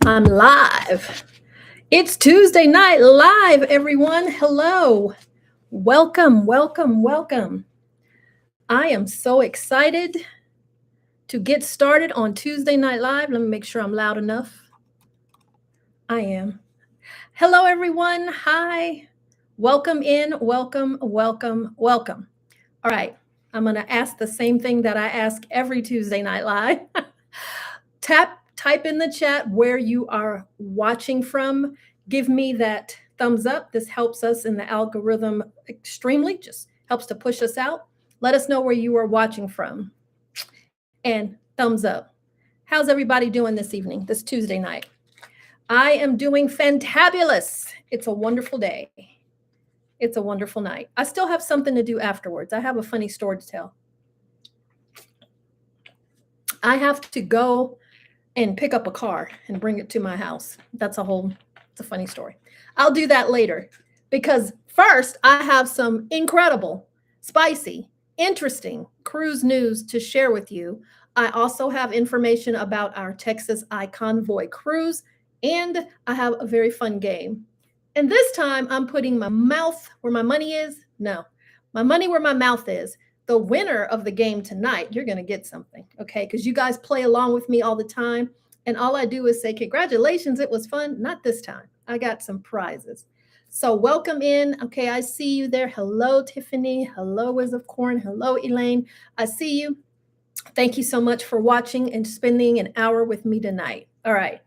I'm live. It's Tuesday night live, everyone. Hello. Welcome, welcome, welcome. I am so excited to get started on Tuesday Night Live. Let me make sure I'm loud enough. I am. Hello, everyone. Hi. Welcome in. Welcome, welcome, welcome. All right. I'm going to ask the same thing that I ask every Tuesday Night Live. Type in the chat where you are watching from. Give me that thumbs up. This helps us in the algorithm extremely, just helps to push us out. Let us know where you are watching from. And thumbs up. How's everybody doing this evening, this Tuesday night? I am doing fantabulous. It's a wonderful day. It's a wonderful night. I still have something to do afterwards. I have a funny story to tell. I have to go and pick up a car and bring it to my house. It's a funny story. I'll do that later because first I have some incredible, spicy, interesting cruise news to share with you. I also have information about our Texas Icon Voy cruise, and I have a very fun game. And this time I'm putting my mouth where my money is. No, my money where my mouth is. The winner of the game tonight, you're going to get something, okay? Because you guys play along with me all the time. And all I do is say, congratulations, it was fun. Not this time. I got some prizes. So welcome in. Okay, I see you there. Hello, Tiffany. Hello, Wiz of Corn. Hello, Elaine. I see you. Thank you so much for watching and spending an hour with me tonight. All right,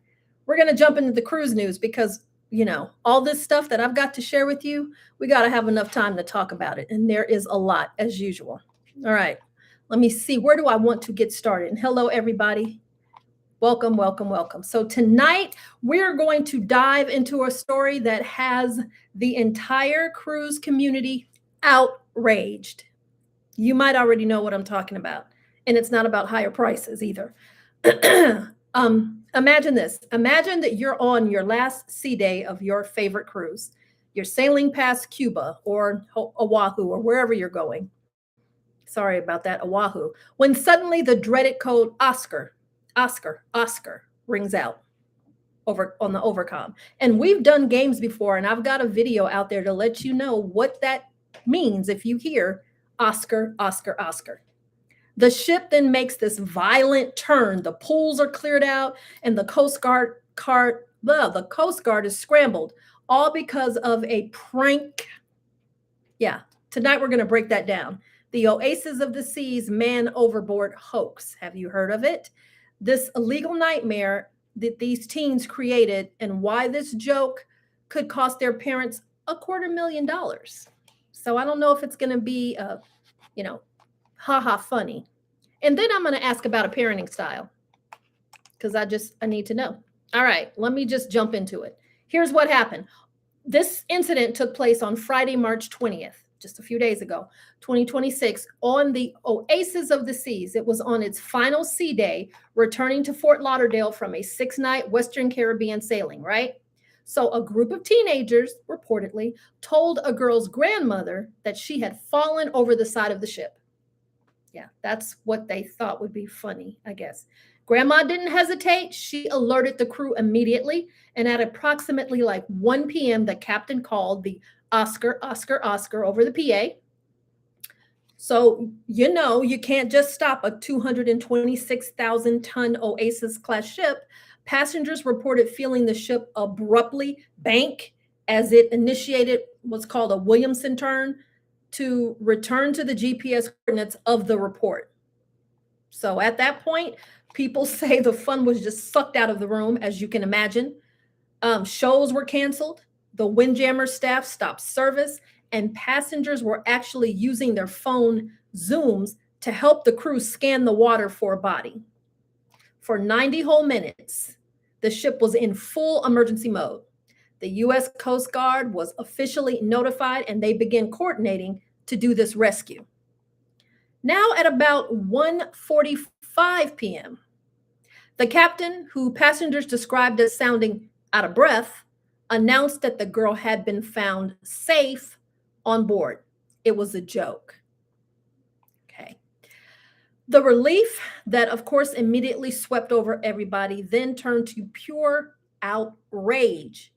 we're going to jump into the cruise news because all this stuff that I've got to share with you, we got to have enough time to talk about it. And there is a lot as usual. All right, let me see. Where do I want to get started? And hello, everybody. Welcome, welcome, welcome. So tonight we're going to dive into a story that has the entire cruise community outraged. You might already know what I'm talking about. And it's not about higher prices either. Imagine this. Imagine that you're on your last sea day of your favorite cruise. You're sailing past Cuba or Oahu or wherever you're going. Sorry about that, Oahu. When suddenly the dreaded code Oscar rings out over on the overcom. And we've done games before, and I've got a video out there to let you know what that means if you hear Oscar. The ship then makes this violent turn. The pools are cleared out, and the Coast Guard is scrambled, all because of a prank. Yeah, tonight we're going to break that down. The Oasis of the Seas man overboard hoax. Have you heard of it? This illegal nightmare that these teens created, and why this joke could cost their parents $250,000. So I don't know if it's going to be haha funny. And then I'm going to ask about a parenting style because I need to know. All right, let me just jump into it. Here's what happened. This incident took place on Friday, March 20th, just a few days ago, 2026, on the Oasis of the Seas. It was on its final sea day, returning to Fort Lauderdale from a 6-night Western Caribbean sailing, right? So a group of teenagers, reportedly, told a girl's grandmother that she had fallen over the side of the ship. Yeah, that's what they thought would be funny, I guess. Grandma didn't hesitate. She alerted the crew immediately. And at approximately 1 p.m., the captain called the Oscar over the PA. So, you can't just stop a 226,000-ton Oasis-class ship. Passengers reported feeling the ship abruptly bank as it initiated what's called a Williamson turn to return to the GPS coordinates of the report. So at that point, people say the fun was just sucked out of the room, as you can imagine. Shows were canceled. The Windjammer staff stopped service, and passengers were actually using their phone zooms to help the crew scan the water for a body. For 90 whole minutes, the ship was in full emergency mode. The U.S. Coast Guard was officially notified, and they began coordinating to do this rescue. Now at about 1:45 p.m., the captain, who passengers described as sounding out of breath, announced that the girl had been found safe on board. It was a joke. Okay. The relief that, of course, immediately swept over everybody then turned to pure outrage.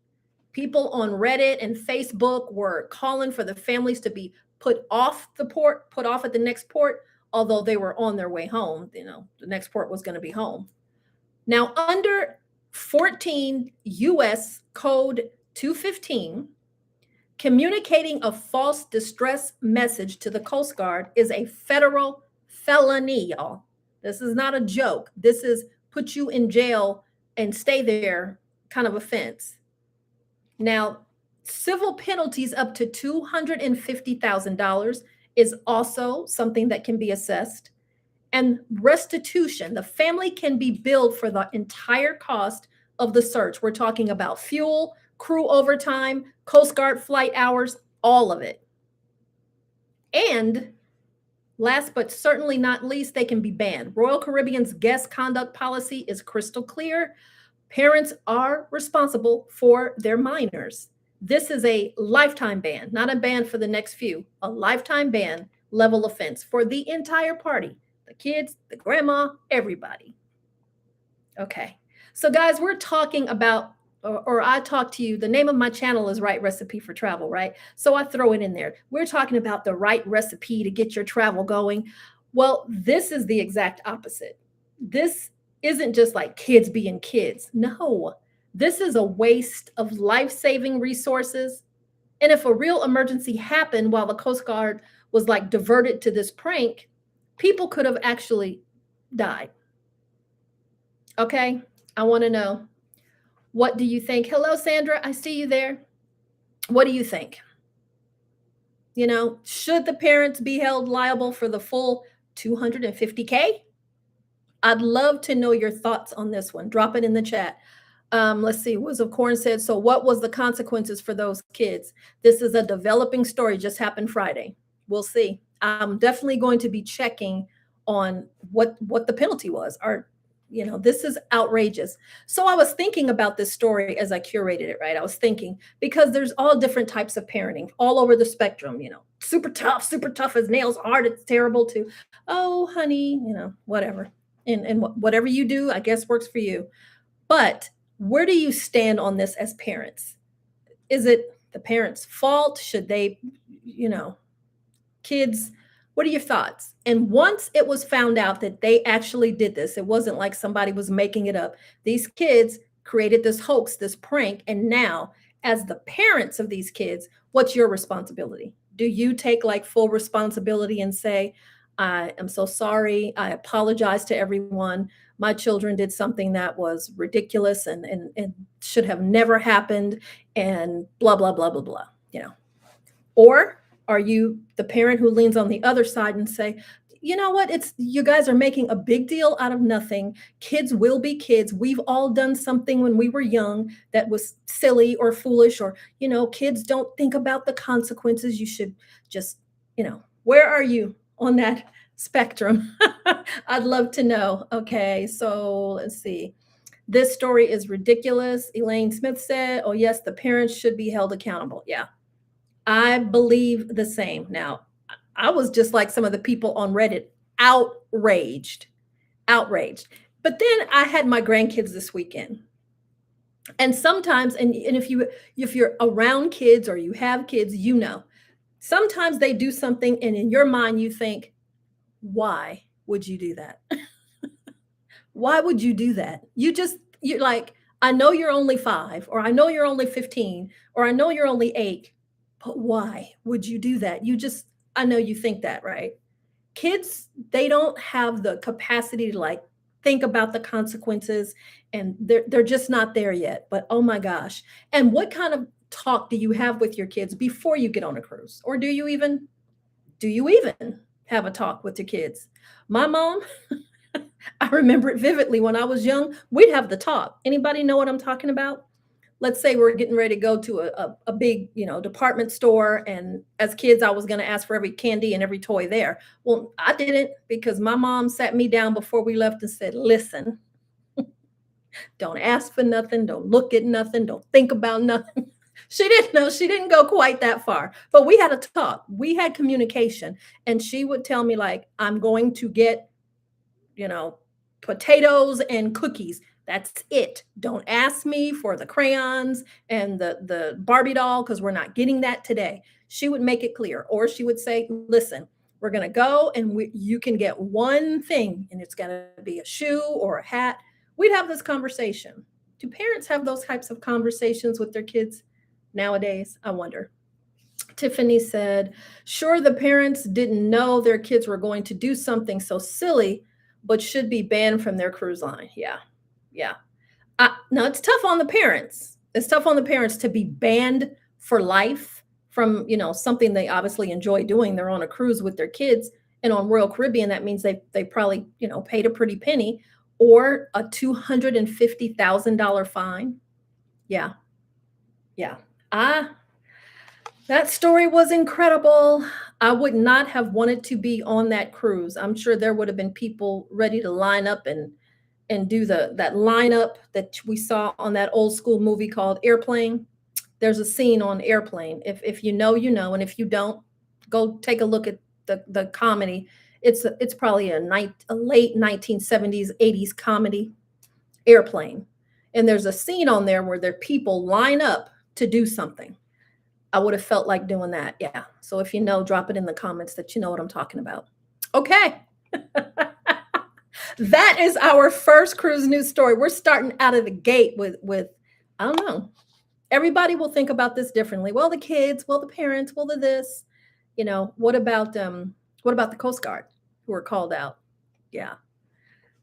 People on Reddit and Facebook were calling for the families to be put off the port, put off at the next port, although they were on their way home. The next port was going to be home. Now, under 14 US Code 215, communicating a false distress message to the Coast Guard is a federal felony, y'all. This is not a joke. This is put you in jail and stay there kind of offense. Now, civil penalties up to $250,000 is also something that can be assessed. And restitution, the family can be billed for the entire cost of the search. We're talking about fuel, crew overtime, Coast Guard flight hours, all of it. And last but certainly not least, they can be banned. Royal Caribbean's guest conduct policy is crystal clear. Parents are responsible for their minors. This is a lifetime ban, not a ban for the next few, a lifetime ban, level offense for the entire party, the kids, the grandma, everybody. Okay. So guys, we're talking about, or I talk to you, the name of my channel is Right Recipe for Travel, right? So I throw it in there. We're talking about the right recipe to get your travel going. Well, this is the exact opposite. This isn't just like kids being kids. No, this is a waste of life-saving resources. And if a real emergency happened while the Coast Guard was like diverted to this prank, people could have actually died. Okay, I want to know, what do you think? Hello, Sandra, I see you there. What do you think? Should the parents be held liable for the full $250K? I'd love to know your thoughts on this one. Drop it in the chat. Let's see. Woods of Corn said, so what was the consequences for those kids? This is a developing story, just happened Friday. We'll see. I'm definitely going to be checking on what the penalty was. This is outrageous. So I was thinking about this story as I curated it, right? I was thinking, because there's all different types of parenting all over the spectrum, super tough as nails, hard, it's terrible, to, oh, honey, whatever. And whatever you do, I guess works for you. But where do you stand on this as parents? Is it the parents' fault? Should they, kids, what are your thoughts? And once it was found out that they actually did this, it wasn't like somebody was making it up. These kids created this hoax, this prank. And now, as the parents of these kids, what's your responsibility? Do you take like full responsibility and say, I am so sorry, I apologize to everyone, my children did something that was ridiculous and should have never happened, and blah, blah, blah, blah, blah, Or are you the parent who leans on the other side and say, you know what, you guys are making a big deal out of nothing. Kids will be kids. We've all done something when we were young that was silly or foolish, or, kids don't think about the consequences. You should just, where are you on that spectrum? I'd love to know. Okay, so let's see. This story is ridiculous. Elaine Smith said, oh yes, the parents should be held accountable. Yeah, I believe the same. Now, I was just like some of the people on Reddit, outraged. But then I had my grandkids this weekend. And sometimes, and if you're around kids or you have kids, sometimes they do something and in your mind you think, why would you do that? Why would you do that? You're like, I know you're only 5, or I know you're only 15, or I know you're only 8, but why would you do that? I know you think that, right? Kids, they don't have the capacity to like think about the consequences, and they're just not there yet. But oh my gosh. And what kind of talk do you have with your kids before you get on a cruise? Or do you even have a talk with your kids? My mom, I remember it vividly when I was young, we'd have the talk. Anybody know what I'm talking about? Let's say we're getting ready to go to a big, department store. And as kids, I was going to ask for every candy and every toy there. Well, I didn't, because my mom sat me down before we left and said, listen, don't ask for nothing. Don't look at nothing. Don't think about nothing. She didn't go quite that far, but we had a talk. We had communication, and she would tell me like, I'm going to get, potatoes and cookies. That's it. Don't ask me for the crayons and the Barbie doll because we're not getting that today. She would make it clear, or she would say, "Listen, we're gonna go and you can get one thing, and it's gonna be a shoe or a hat." We'd have this conversation. Do parents have those types of conversations with their kids nowadays? I wonder. Tiffany said, sure, the parents didn't know their kids were going to do something so silly, but should be banned from their cruise line. Yeah. Yeah. Now it's tough on the parents. It's tough on the parents to be banned for life from, something they obviously enjoy doing. They're on a cruise with their kids. And on Royal Caribbean, that means they probably, paid a pretty penny or a $250,000 fine. Yeah. Yeah. That story was incredible. I would not have wanted to be on that cruise. I'm sure there would have been people ready to line up and do that lineup that we saw on that old school movie called Airplane. There's a scene on Airplane. If you know, you know, and if you don't, go take a look at the comedy. It's probably a late 1970s, 80s comedy, Airplane. And there's a scene on there where there people line up to do something. I would have felt like doing that. Yeah. So if you know, drop it in the comments that you know what I'm talking about. Okay. That is our first cruise news story. We're starting out of the gate with I don't know. Everybody will think about this differently. Well, the kids, well, the parents, well, the this. What about the Coast Guard who were called out? Yeah.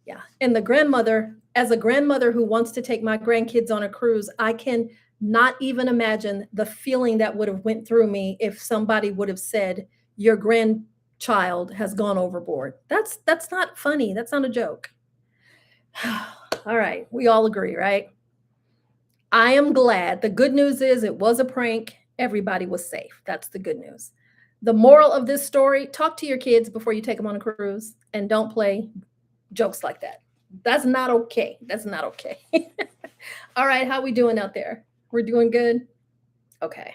Yeah. And the grandmother, as a grandmother who wants to take my grandkids on a cruise, I can not even imagine the feeling that would have went through me if somebody would have said, your grandchild has gone overboard. That's not funny. That's not a joke. All right. We all agree, right? I am glad. The good news is it was a prank. Everybody was safe. That's the good news. The moral of this story, talk to your kids before you take them on a cruise and don't play jokes like that. That's not okay. That's not okay. All right. How we doing out there? We're doing good? Okay.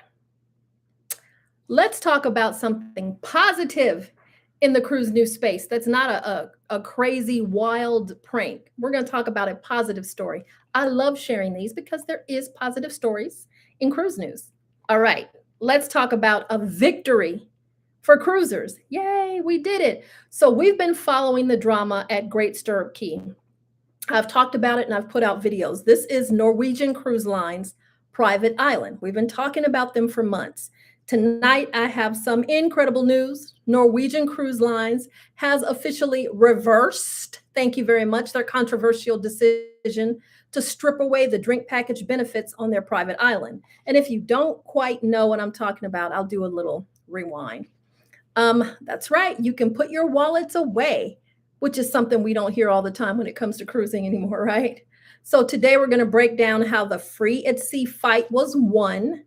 Let's talk about something positive in the cruise news space. That's not a crazy, wild prank. We're going to talk about a positive story. I love sharing these because there is positive stories in cruise news. All right. Let's talk about a victory for cruisers. Yay, we did it. So we've been following the drama at Great Stirrup Cay. I've talked about it and I've put out videos. This is Norwegian Cruise Line's private island. We've been talking about them for months. Tonight, I have some incredible news. Norwegian Cruise Lines has officially reversed, thank you very much, their controversial decision to strip away the drink package benefits on their private island. And if you don't quite know what I'm talking about, I'll do a little rewind. That's right. You can put your wallets away, which is something we don't hear all the time when it comes to cruising anymore, right? So today we're going to break down how the free at sea fight was won,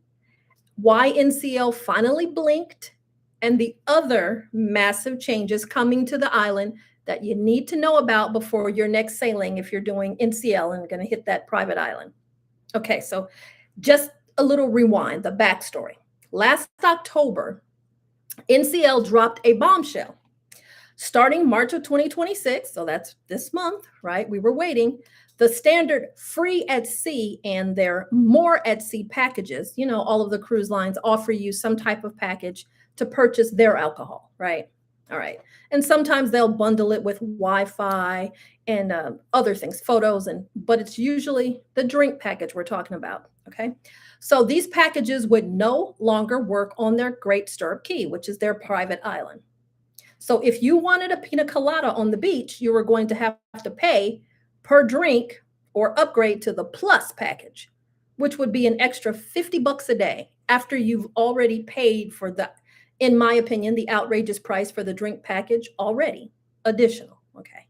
why NCL finally blinked, and the other massive changes coming to the island that you need to know about before your next sailing if you're doing NCL and going to hit that private island. Okay, so just a little rewind, the backstory. Last October, NCL dropped a bombshell. Starting March of 2026, so that's this month, right? We were waiting. The standard free at sea and their more at sea packages, all of the cruise lines offer you some type of package to purchase their alcohol, right? All right. And sometimes they'll bundle it with Wi-Fi and other things, photos, but it's usually the drink package we're talking about, okay? So these packages would no longer work on their Great Stirrup Cay, which is their private island. So if you wanted a pina colada on the beach, you were going to have to pay per drink or upgrade to the plus package, which would be an extra $50 a day after you've already paid for the, in my opinion, the outrageous price for the drink package already additional. Okay.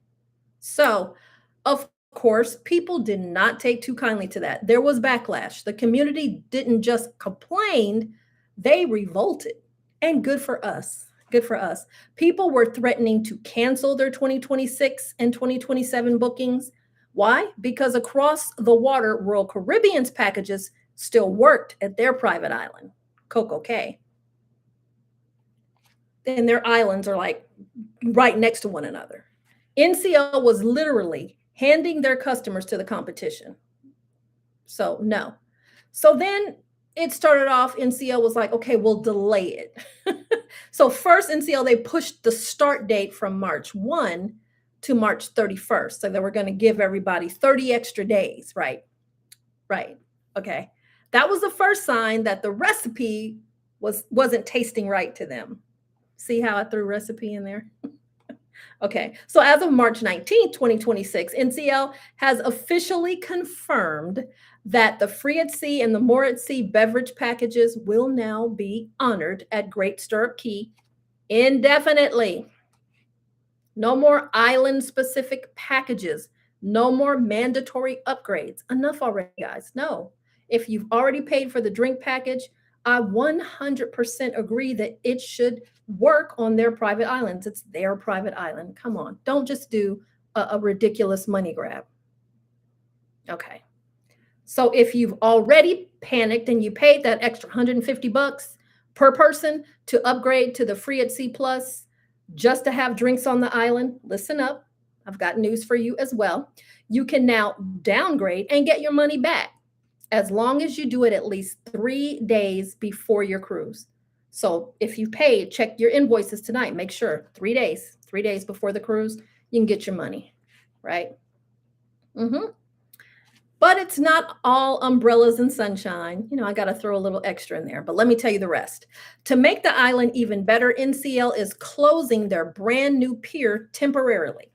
So of course, people did not take too kindly to that. There was backlash. The community didn't just complain, they revolted. And good for us. Good for us. People were threatening to cancel their 2026 and 2027 bookings. Why? Because across the water, Royal Caribbean's packages still worked at their private island, Coco Cay. And their islands are like right next to one another. NCL was literally handing their customers to the competition. So no. So then it started off, NCL was like, okay, we'll delay it. So first NCL, they pushed the start date from March 1 to March 31st. So they were going to give everybody 30 extra days, right? Right. Okay. That was the first sign that the recipe wasn't tasting right to them. See how I threw recipe in there? Okay, so as of March 19th, 2026, NCL has officially confirmed that the free at sea and the more at sea beverage packages will now be honored at Great Stirrup Cay indefinitely. No more island specific packages, no more mandatory upgrades. Enough already, guys. No. If you've already paid for the drink package, I 100% agree that it should work on their private islands. It's their private island. Come on. Don't just do a ridiculous money grab. Okay. So if you've already panicked and you paid that extra $150 per person to upgrade to the free at sea plus just to have drinks on the island, listen up. I've got news for you as well. You can now downgrade and get your money back as long as you do it at least 3 days before your cruise. So if you paid, check your invoices tonight. Make sure 3 days before the cruise, you can get your money, right? But it's not all umbrellas and sunshine. You know, I got to throw a little extra in there, but let me tell you the rest. To make the island even better, NCL is closing their brand new pier temporarily.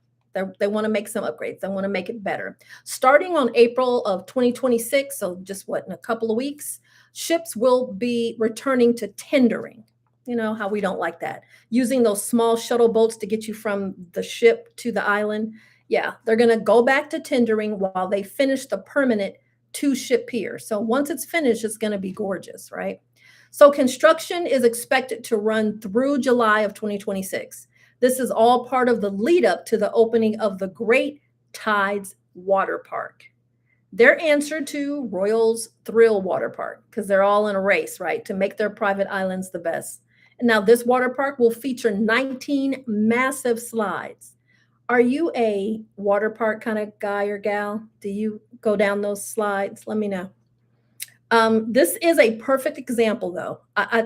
They want to make some upgrades. They want to make it better. Starting on April of 2026, so just what, in a couple of weeks, ships will be returning to tendering. You know how we don't like that. Using those small shuttle boats to get you from the ship to the island. Yeah, they're going to go back to tendering while they finish the permanent 2-ship pier. So once it's finished, it's going to be gorgeous, right? So construction is expected to run through July of 2026. This is all part of the lead up to the opening of the Great Tides Water Park. Their answer to Royal's Thrill Water Park, because they're all in a race, right, to make their private islands the best. And now this water park will feature 19 massive slides. Are you a water park kind of guy or gal? Do you go down those slides? Let me know. This is a perfect example, though. I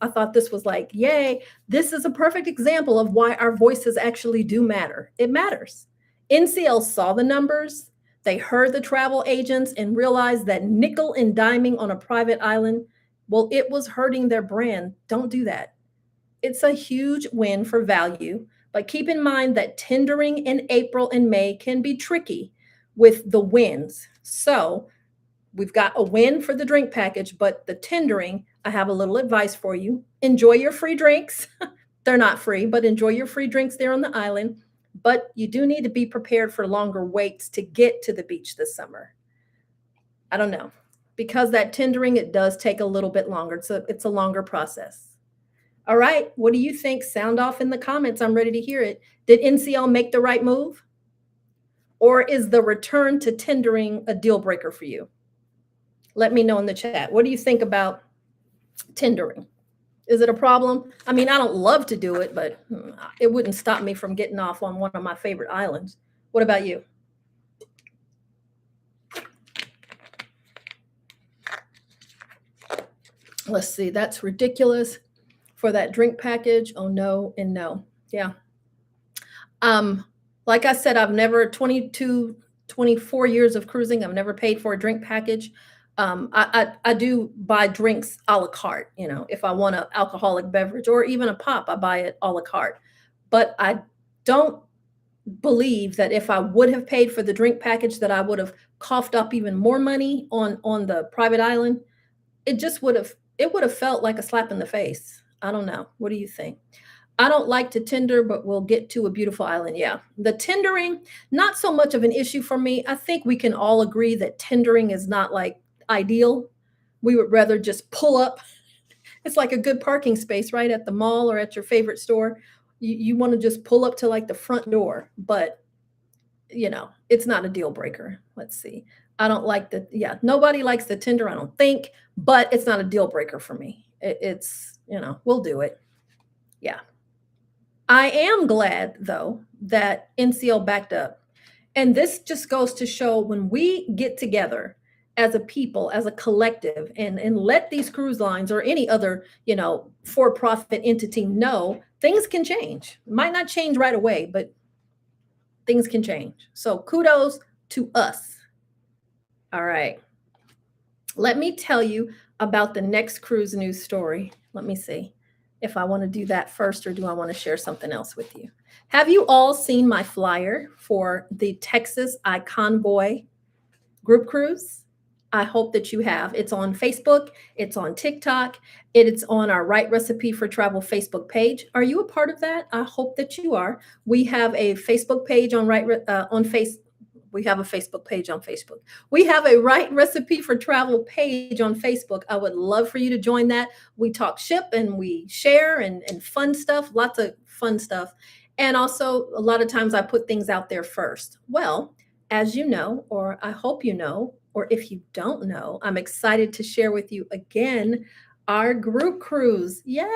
thought this was like, yay, this is a perfect example of why our voices actually do matter. It matters. NCL saw the numbers, they heard the travel agents and realized that nickel and diming on a private island, well, it was hurting their brand. Don't do that. It's a huge win for value, but keep in mind that tendering in April and May can be tricky with the winds. So we've got a win for the drink package, but the tendering, I have a little advice for you. Enjoy your free drinks. They're not free, but enjoy your free drinks there on the island. But you do need to be prepared for longer waits to get to the beach this summer. I don't know. Because that tendering, it does take a little bit longer. It's a longer process. All right. What do you think? Sound off in the comments. I'm ready to hear it. Did NCL make the right move? Or is the return to tendering a deal breaker for you? Let me know in the chat. What do you think about tendering? Is it a problem? I mean, I don't love to do it, but it wouldn't stop me from getting off on one of my favorite islands. What about you? Let's see. That's ridiculous for that drink package. Oh, no and no. Yeah. Like I said, I've never 24 years of cruising. I've never paid for a drink package. I do buy drinks a la carte. You know, if I want an alcoholic beverage or even a pop, I buy it a la carte. But I don't believe that if I would have paid for the drink package that I would have coughed up even more money on the private island. It would have felt like a slap in the face. I don't know. What do you think? I don't like to tender, but we'll get to a beautiful island. Yeah. The tendering, not so much of an issue for me. I think we can all agree that tendering is not like ideal. We would rather just pull up. It's like a good parking space, right? At the mall or at your favorite store. You want to just pull up to like the front door, but you know, it's not a deal breaker. Let's see. I don't like nobody likes the tender, I don't think, but it's not a deal breaker for me. It's, you know, we'll do it. Yeah. I am glad, though, that NCL backed up. And this just goes to show when we get together as a people, as a collective, and let these cruise lines or any other, for-profit entity know things can change. Might not change right away, but things can change. So kudos to us. All right. Let me tell you about the next cruise news story. Let me see if I want to do that first or do I want to share something else with you. Have you all seen my flyer for the Texas Icon Voy Group Cruise? I hope that you have. It's on Facebook, it's on TikTok, it's on our Right Recipe for Travel Facebook page. Are you a part of that? I hope that you are. We have a Facebook page on we have a Facebook page on Facebook. We have a Right Recipe for Travel page on Facebook. I would love for you to join that. We talk ship and we share and fun stuff, lots of fun stuff. And also, a lot of times I put things out there first. Well, as you know, or I hope you know, or if you don't know, I'm excited to share with you again our group cruise. Yay!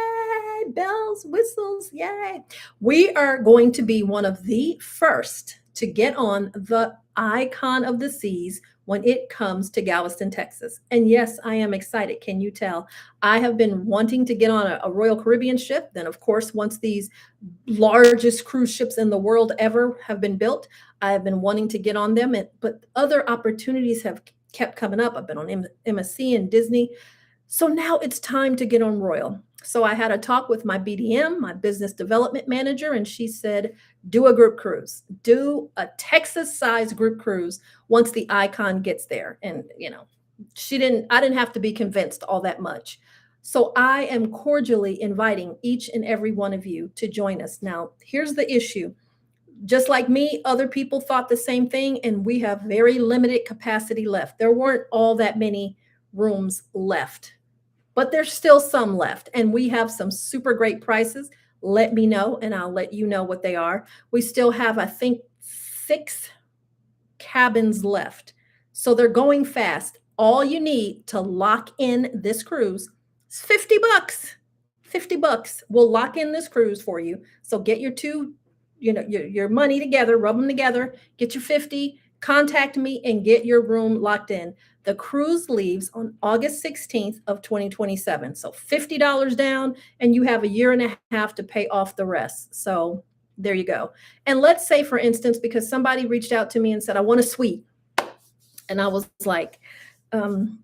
Bells, whistles, yay! We are going to be one of the first to get on the Icon of the Seas when it comes to Galveston, Texas. And yes, I am excited. Can you tell? I have been wanting to get on a Royal Caribbean ship. Then, of course, once these largest cruise ships in the world ever have been built, I have been wanting to get on them. But other opportunities have kept coming up. I've been on MSC and Disney. So now it's time to get on Royal. So I had a talk with my BDM, my business development manager, and she said, do a group cruise, do a Texas-sized group cruise once the Icon gets there. And, I didn't have to be convinced all that much. So I am cordially inviting each and every one of you to join us. Now, here's the issue. Just like me, other people thought the same thing, and we have very limited capacity left. There weren't all that many rooms left, but there's still some left, and we have some super great prices. Let me know, and I'll let you know what they are. We still have, I think, 6 cabins left. So they're going fast. All you need to lock in this cruise is $50. $50. We'll lock in this cruise for you. So get your your money together, rub them together, get your 50, contact me and get your room locked in. The cruise leaves on August 16th of 2027. So $50 down, and you have a year and a half to pay off the rest. So there you go. And let's say, for instance, because somebody reached out to me and said, I want a suite. And I was like, didn't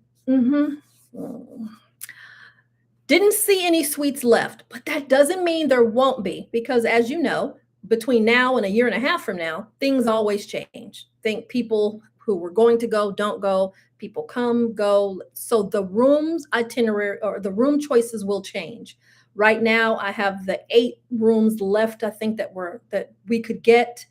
see any suites left, but that doesn't mean there won't be, because as you know, between now and a year and a half from now, things always change. Think people who were going to go don't go, people come, go. So the rooms itinerary or the room choices will change. Right now, I have the 8 rooms left, I think, that we could get.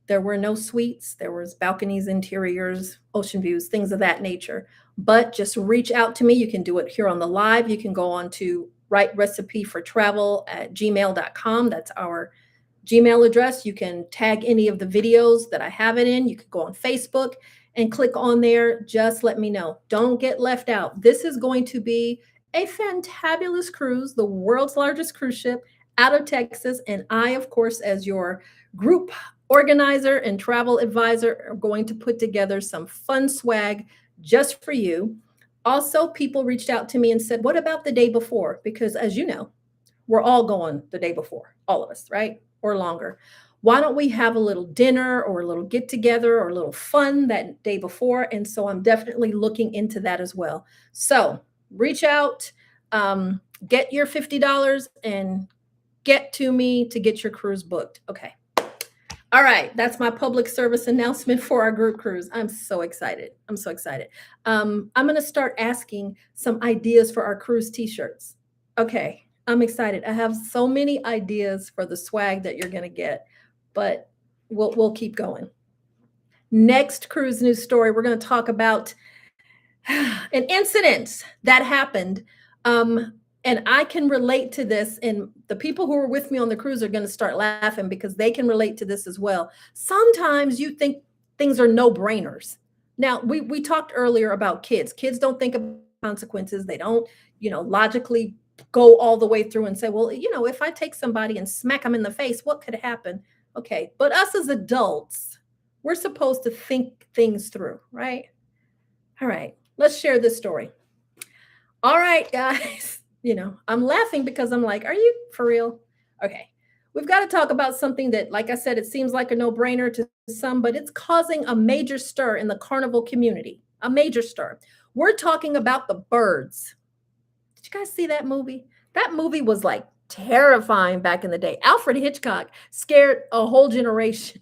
There were no suites. There was balconies, interiors, ocean views, things of that nature. But just reach out to me. You can do it here on the live. You can go on to rightrecipefortravel@gmail.com. That's our Gmail address. You can tag any of the videos that I have it in. You could go on Facebook and click on there. Just let me know. Don't get left out. This is going to be a fantabulous cruise, the world's largest cruise ship out of Texas. And I, of course, as your group organizer and travel advisor, are going to put together some fun swag just for you. Also, people reached out to me and said, what about the day before? Because as you know, we're all going the day before, all of us, right? Or longer. Why don't we have a little dinner or a little get together or a little fun that day before? And so I'm definitely looking into that as well. So reach out, get your $50 and get to me to get your cruise booked. Okay. All right. That's my public service announcement for our group cruise. I'm so excited. I'm so excited. I'm going to start asking some ideas for our cruise t-shirts. Okay. I'm excited. I have so many ideas for the swag that you're going to get, but we'll keep going. Next cruise news story, we're going to talk about an incident that happened. And I can relate to this, and the people who are with me on the cruise are going to start laughing because they can relate to this as well. Sometimes you think things are no-brainers. Now, we talked earlier about kids. Kids don't think of consequences. They don't, logically go all the way through and say, well, if I take somebody and smack them in the face, what could happen? Okay. But us as adults, we're supposed to think things through, right? All right. Let's share this story. All right, guys. I'm laughing because I'm like, are you for real? Okay. We've got to talk about something that, like I said, it seems like a no brainer to some, but it's causing a major stir in the carnival community. A major stir. We're talking about the birds. Did you guys see that movie? That movie was like terrifying back in the day. Alfred Hitchcock scared a whole generation.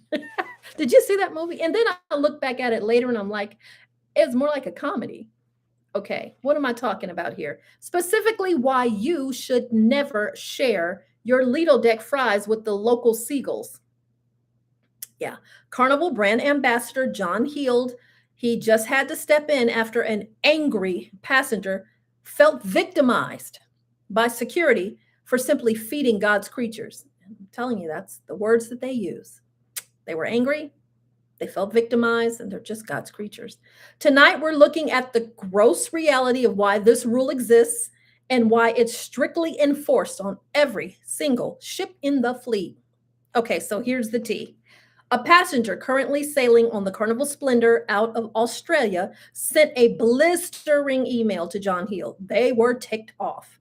Did you see that movie? And then I look back at it later and I'm like, it's more like a comedy. Okay, what am I talking about here? Specifically, why you should never share your Lido Deck fries with the local seagulls. Yeah, Carnival brand ambassador John Heald, he just had to step in after an angry passenger felt victimized by security for simply feeding God's creatures. I'm telling you, that's the words that they use. They were angry, they felt victimized, and they're just God's creatures. Tonight, we're looking at the gross reality of why this rule exists and why it's strictly enforced on every single ship in the fleet. Okay, so here's the tea. A passenger currently sailing on the Carnival Splendor out of Australia sent a blistering email to John Heald. They were ticked off.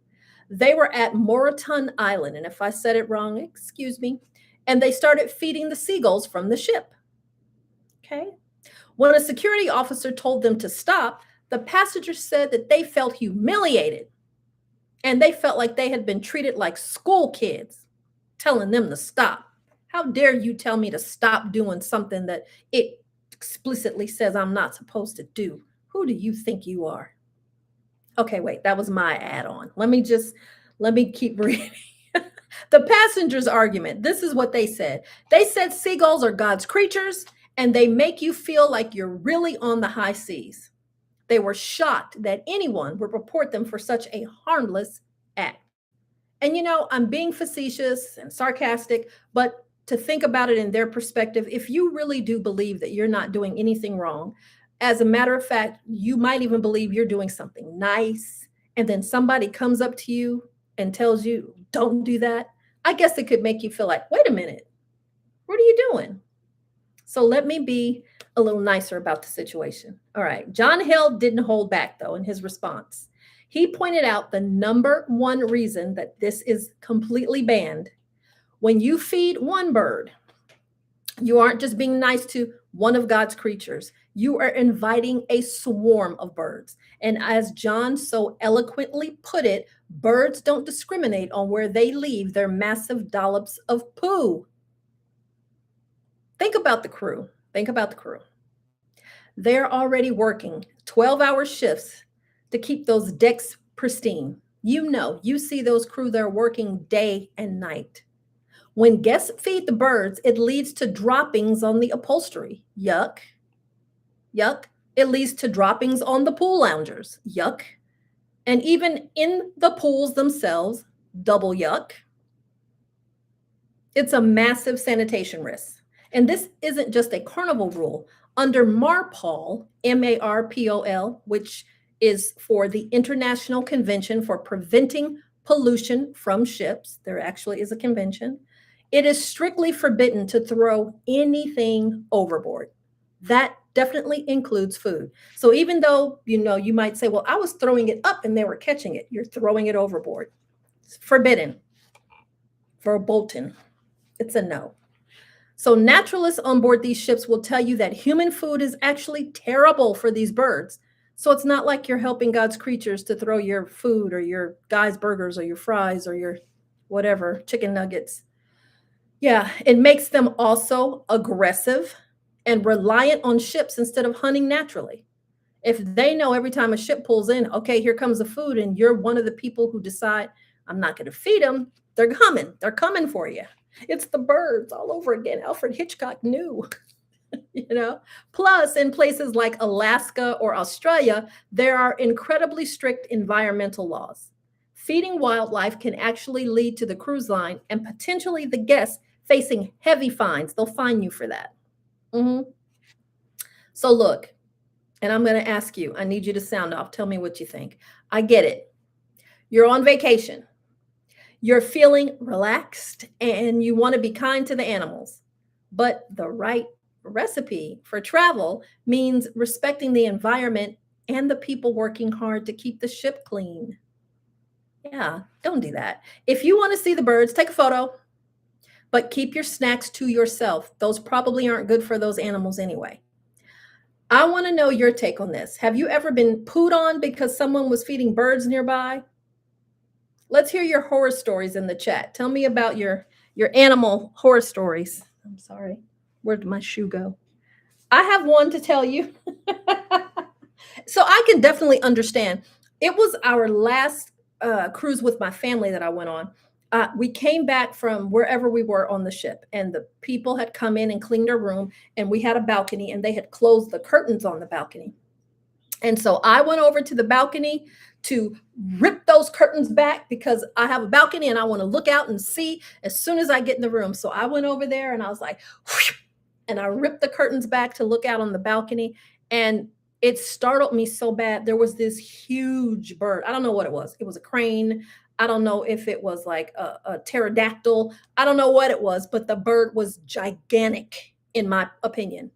They were at Moreton Island, and if I said it wrong, excuse me, and they started feeding the seagulls from the ship. Okay. When a security officer told them to stop, the passengers said that they felt humiliated and they felt like they had been treated like school kids, telling them to stop. How dare you tell me to stop doing something that it explicitly says I'm not supposed to do? Who do you think you are? Okay, wait, that was my add-on. Let me keep reading. The passengers' argument. This is what they said. They said seagulls are God's creatures and they make you feel like you're really on the high seas. They were shocked that anyone would report them for such a harmless act. And I'm being facetious and sarcastic, but to think about it in their perspective, if you really do believe that you're not doing anything wrong, as a matter of fact, you might even believe you're doing something nice, and then somebody comes up to you and tells you, don't do that. I guess it could make you feel like, wait a minute, what are you doing? So let me be a little nicer about the situation. All right. John Hill didn't hold back, though, in his response. He pointed out the number one reason that this is completely banned. When you feed one bird, you aren't just being nice to one of God's creatures. You are inviting a swarm of birds. And as John so eloquently put it, birds don't discriminate on where they leave their massive dollops of poo. Think about the crew. Think about the crew. They're already working 12-hour shifts to keep those decks pristine. You see those crew, they're working day and night. When guests feed the birds, it leads to droppings on the upholstery. Yuck. Yuck. It leads to droppings on the pool loungers. Yuck. And even in the pools themselves, double yuck. It's a massive sanitation risk. And this isn't just a carnival rule. Under MARPOL, MARPOL, which is for the International Convention for Preventing Pollution from Ships, there actually is a convention, it is strictly forbidden to throw anything overboard. That definitely includes food. So even though, you might say, well, I was throwing it up and they were catching it, you're throwing it overboard. It's forbidden. Verboten. It's a no. So naturalists on board these ships will tell you that human food is actually terrible for these birds. So it's not like you're helping God's creatures to throw your food or your guy's burgers or your fries or your whatever, chicken nuggets. Yeah, it makes them also aggressive and reliant on ships instead of hunting naturally. If they know every time a ship pulls in, okay, here comes the food, and you're one of the people who decide, I'm not going to feed them, they're coming. They're coming for you. It's the birds all over again. Alfred Hitchcock knew, Plus, in places like Alaska or Australia, there are incredibly strict environmental laws. Feeding wildlife can actually lead to the cruise line and potentially the guests facing heavy fines. They'll fine you for that. So look, and I'm going to ask you, I need you to sound off. Tell me what you think. I get it. You're on vacation. You're feeling relaxed and you want to be kind to the animals. But the right recipe for travel means respecting the environment and the people working hard to keep the ship clean. Yeah, don't do that. If you want to see the birds, take a photo, but keep your snacks to yourself. Those probably aren't good for those animals anyway. I want to know your take on this. Have you ever been pooed on because someone was feeding birds nearby? Let's hear your horror stories in the chat. Tell me about your animal horror stories. I'm sorry. Where did my shoe go? I have one to tell you. So I can definitely understand. It was our last cruise with my family that I went on. We came back from wherever we were on the ship, and the people had come in and cleaned our room, and we had a balcony, and they had closed the curtains on the balcony. And so I went over to the balcony to rip those curtains back because I have a balcony and I want to look out and see as soon as I get in the room. So I went over there and I was like, whoosh, and I ripped the curtains back to look out on the balcony. And it startled me so bad. There was this huge bird. I don't know what it was. It was a crane. I don't know if it was like a pterodactyl. I don't know what it was, but the bird was gigantic, in my opinion.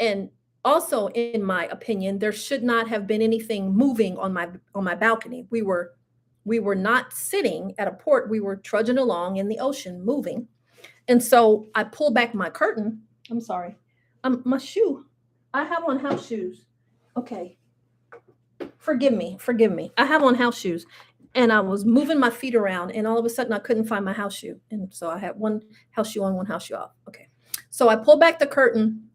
And also, in my opinion, there should not have been anything moving on my balcony. We were not sitting at a port. We were trudging along in the ocean, moving. And so I pulled back my curtain. I'm sorry. My shoe. I have on house shoes. Okay. Forgive me. Forgive me. I have on house shoes. And I was moving my feet around, and all of a sudden I couldn't find my house shoe. And so I had one house shoe on, one house shoe off. Okay. So I pulled back the curtain,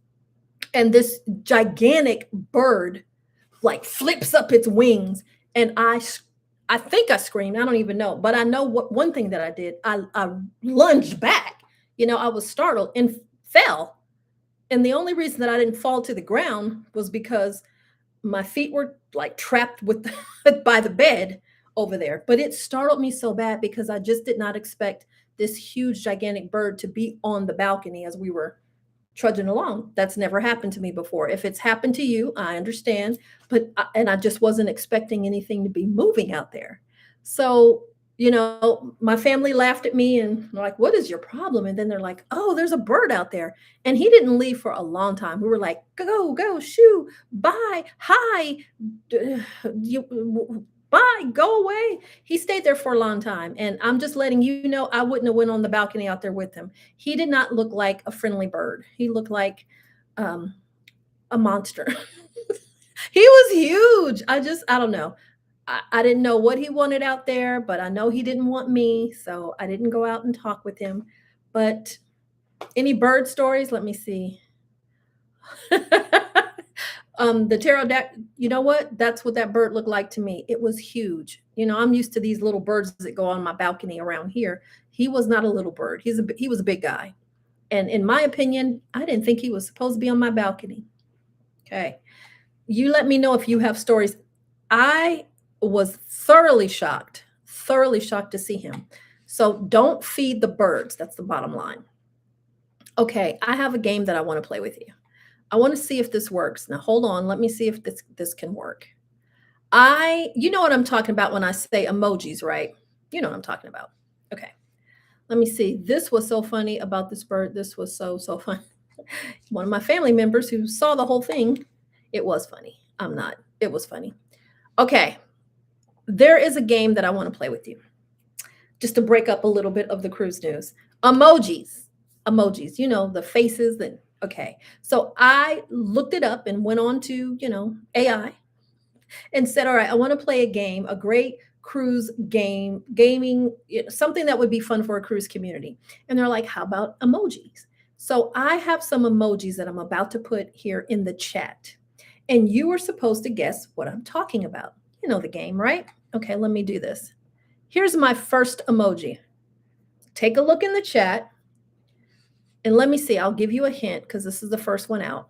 and this gigantic bird like flips up its wings, and I think I screamed. I don't even know, but I know what one thing that I did. I lunged back. I was startled and fell. And the only reason that I didn't fall to the ground was because my feet were like trapped with by the bed over there. But it startled me so bad because I just did not expect this huge gigantic bird to be on the balcony as we were trudging along. That's never happened to me before. If it's happened to you, I understand, but I just wasn't expecting anything to be moving out there. So, my family laughed at me and like, "What is your problem?" And then they're like, "Oh, there's a bird out there." And he didn't leave for a long time. We were like, "Go, shoo, bye, hi, bye, go away." He stayed there for a long time. And I'm just letting you know, I wouldn't have went on the balcony out there with him. He did not look like a friendly bird. He looked like um, a monster. He was huge. I don't know. I didn't know what he wanted out there, but I know he didn't want me. So I didn't go out and talk with him. But any bird stories? Let me see. The pterodactyl, you know what? That's what that bird looked like to me. It was huge. I'm used to these little birds that go on my balcony around here. He was not a little bird. He was a big guy. And in my opinion, I didn't think he was supposed to be on my balcony. Okay. You let me know if you have stories. I was thoroughly shocked to see him. So don't feed the birds. That's the bottom line. Okay. I have a game that I want to play with you. I want to see if this works. Now, hold on. Let me see if this can work. You know what I'm talking about when I say emojis, right? You know what I'm talking about. Okay. Let me see. This was so funny about this bird. This was so fun. One of my family members who saw the whole thing, it was funny. I'm not. It was funny. Okay. There is a game that I want to play with you. Just to break up a little bit of the cruise news. Emojis. The faces that. Okay, so I looked it up and went on to, AI and said, all right, I want to play a game, a great cruise gaming, something that would be fun for a cruise community. And they're like, how about emojis? So I have some emojis that I'm about to put here in the chat. And you are supposed to guess what I'm talking about. You know the game, right? Okay, let me do this. Here's my first emoji. Take a look in the chat. And let me see, I'll give you a hint because this is the first one out.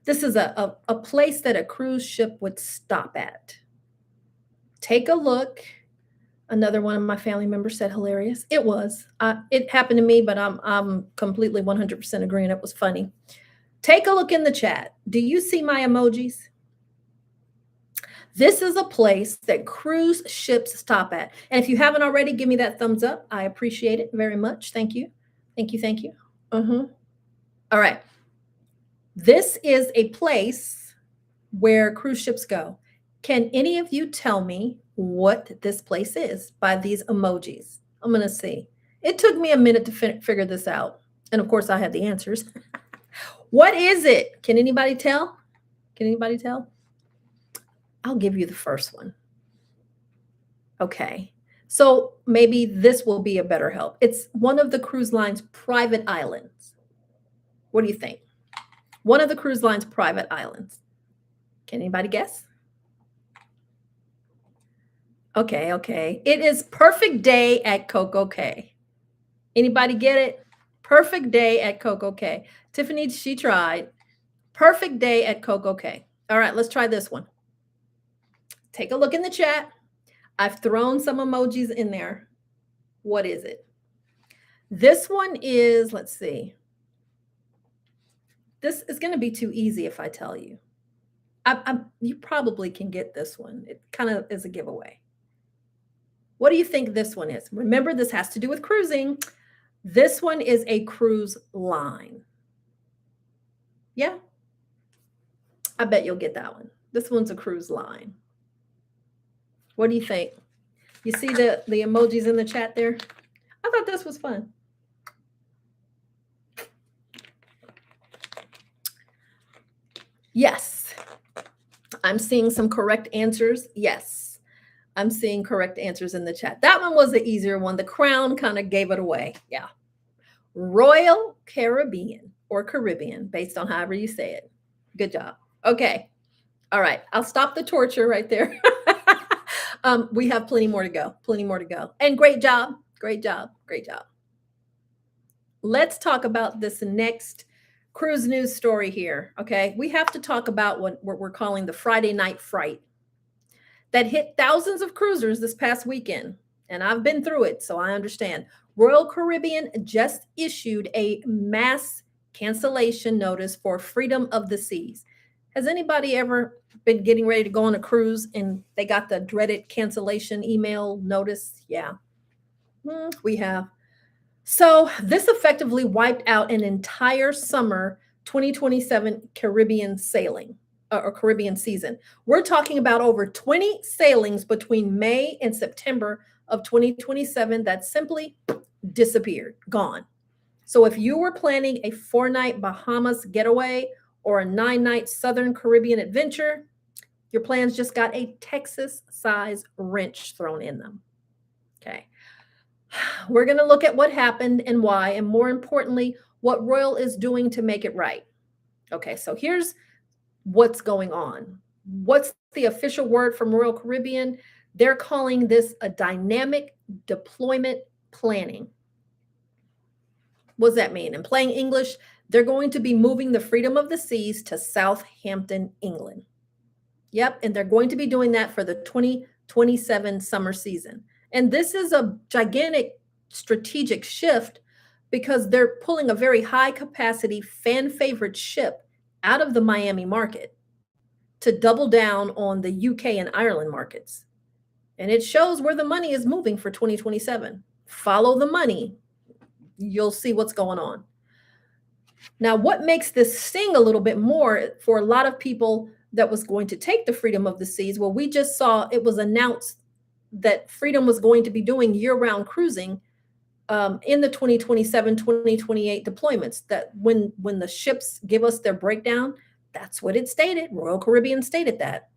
This is a place that a cruise ship would stop at. Take a look. Another one of my family members said hilarious. It was. It happened to me, but I'm completely 100% agreeing. It was funny. Take a look in the chat. Do you see my emojis? This is a place that cruise ships stop at. And if you haven't already, give me that thumbs up. I appreciate it very much. Thank you. Thank you. Thank you. All right. This is a place where cruise ships go. Can any of you tell me what this place is by these emojis? I'm going to see. It took me a minute to figure this out. And of course, I had the answers. What is it? Can anybody tell? Can anybody tell? I'll give you the first one. Okay. So maybe this will be a better help. It's one of the cruise line's private islands. What do you think? One of the cruise line's private islands. Can anybody guess? Okay, okay. It is Perfect Day at Coco Cay. Anybody get it? Perfect Day at Coco Cay. Tiffany, she tried. Perfect Day at Coco Cay. All right, let's try this one. Take a look in the chat. I've thrown some emojis in there. What is it? This one is, let's see. This is going to be too easy if I tell you. You probably can get this one. It kind of is a giveaway. What do you think this one is? Remember, this has to do with cruising. This one is a cruise line. Yeah. I bet you'll get that one. This one's a cruise line. What do you think? You see the emojis in the chat there? I thought this was fun. Yes. I'm seeing some correct answers. Yes. I'm seeing correct answers in the chat. That one was the easier one. The Crown kind of gave it away. Yeah. Royal Caribbean or Caribbean, based on however you say it. Good job. Okay. All right. I'll stop the torture right there. We have plenty more to go. Plenty more to go. And great job. Great job. Great job. Let's talk about this next cruise news story here. Okay. We have to talk about what we're calling the Friday night fright that hit thousands of cruisers this past weekend. And I've been through it, so I understand. Royal Caribbean just issued a mass cancellation notice for Freedom of the Seas. Has anybody ever been getting ready to go on a cruise and they got the dreaded cancellation email notice? Yeah, we have. So this effectively wiped out an entire summer 2027 Caribbean sailing or Caribbean season. We're talking about over 20 sailings between May and September of 2027 that simply disappeared, gone. So if you were planning a 4-night Bahamas getaway or a 9-night Southern Caribbean adventure, your plans just got a Texas-size wrench thrown in them. Okay. We're going to look at what happened and why, and more importantly, what Royal is doing to make it right. Okay, so here's what's going on. What's the official word from Royal Caribbean? They're calling this a dynamic deployment planning. What does that mean? In plain English, they're going to be moving the Freedom of the Seas to Southampton, England. Yep, and they're going to be doing that for the 2027 summer season. And this is a gigantic strategic shift because they're pulling a very high capacity fan favorite ship out of the Miami market to double down on the UK and Ireland markets. And it shows where the money is moving for 2027. Follow the money. You'll see what's going on. Now, what makes this sting a little bit more for a lot of people that was going to take the Freedom of the Seas? Well, we just saw it was announced that Freedom was going to be doing year-round cruising in the 2027-2028 deployments. That when the ships give us their breakdown, that's what it stated. Royal Caribbean stated that.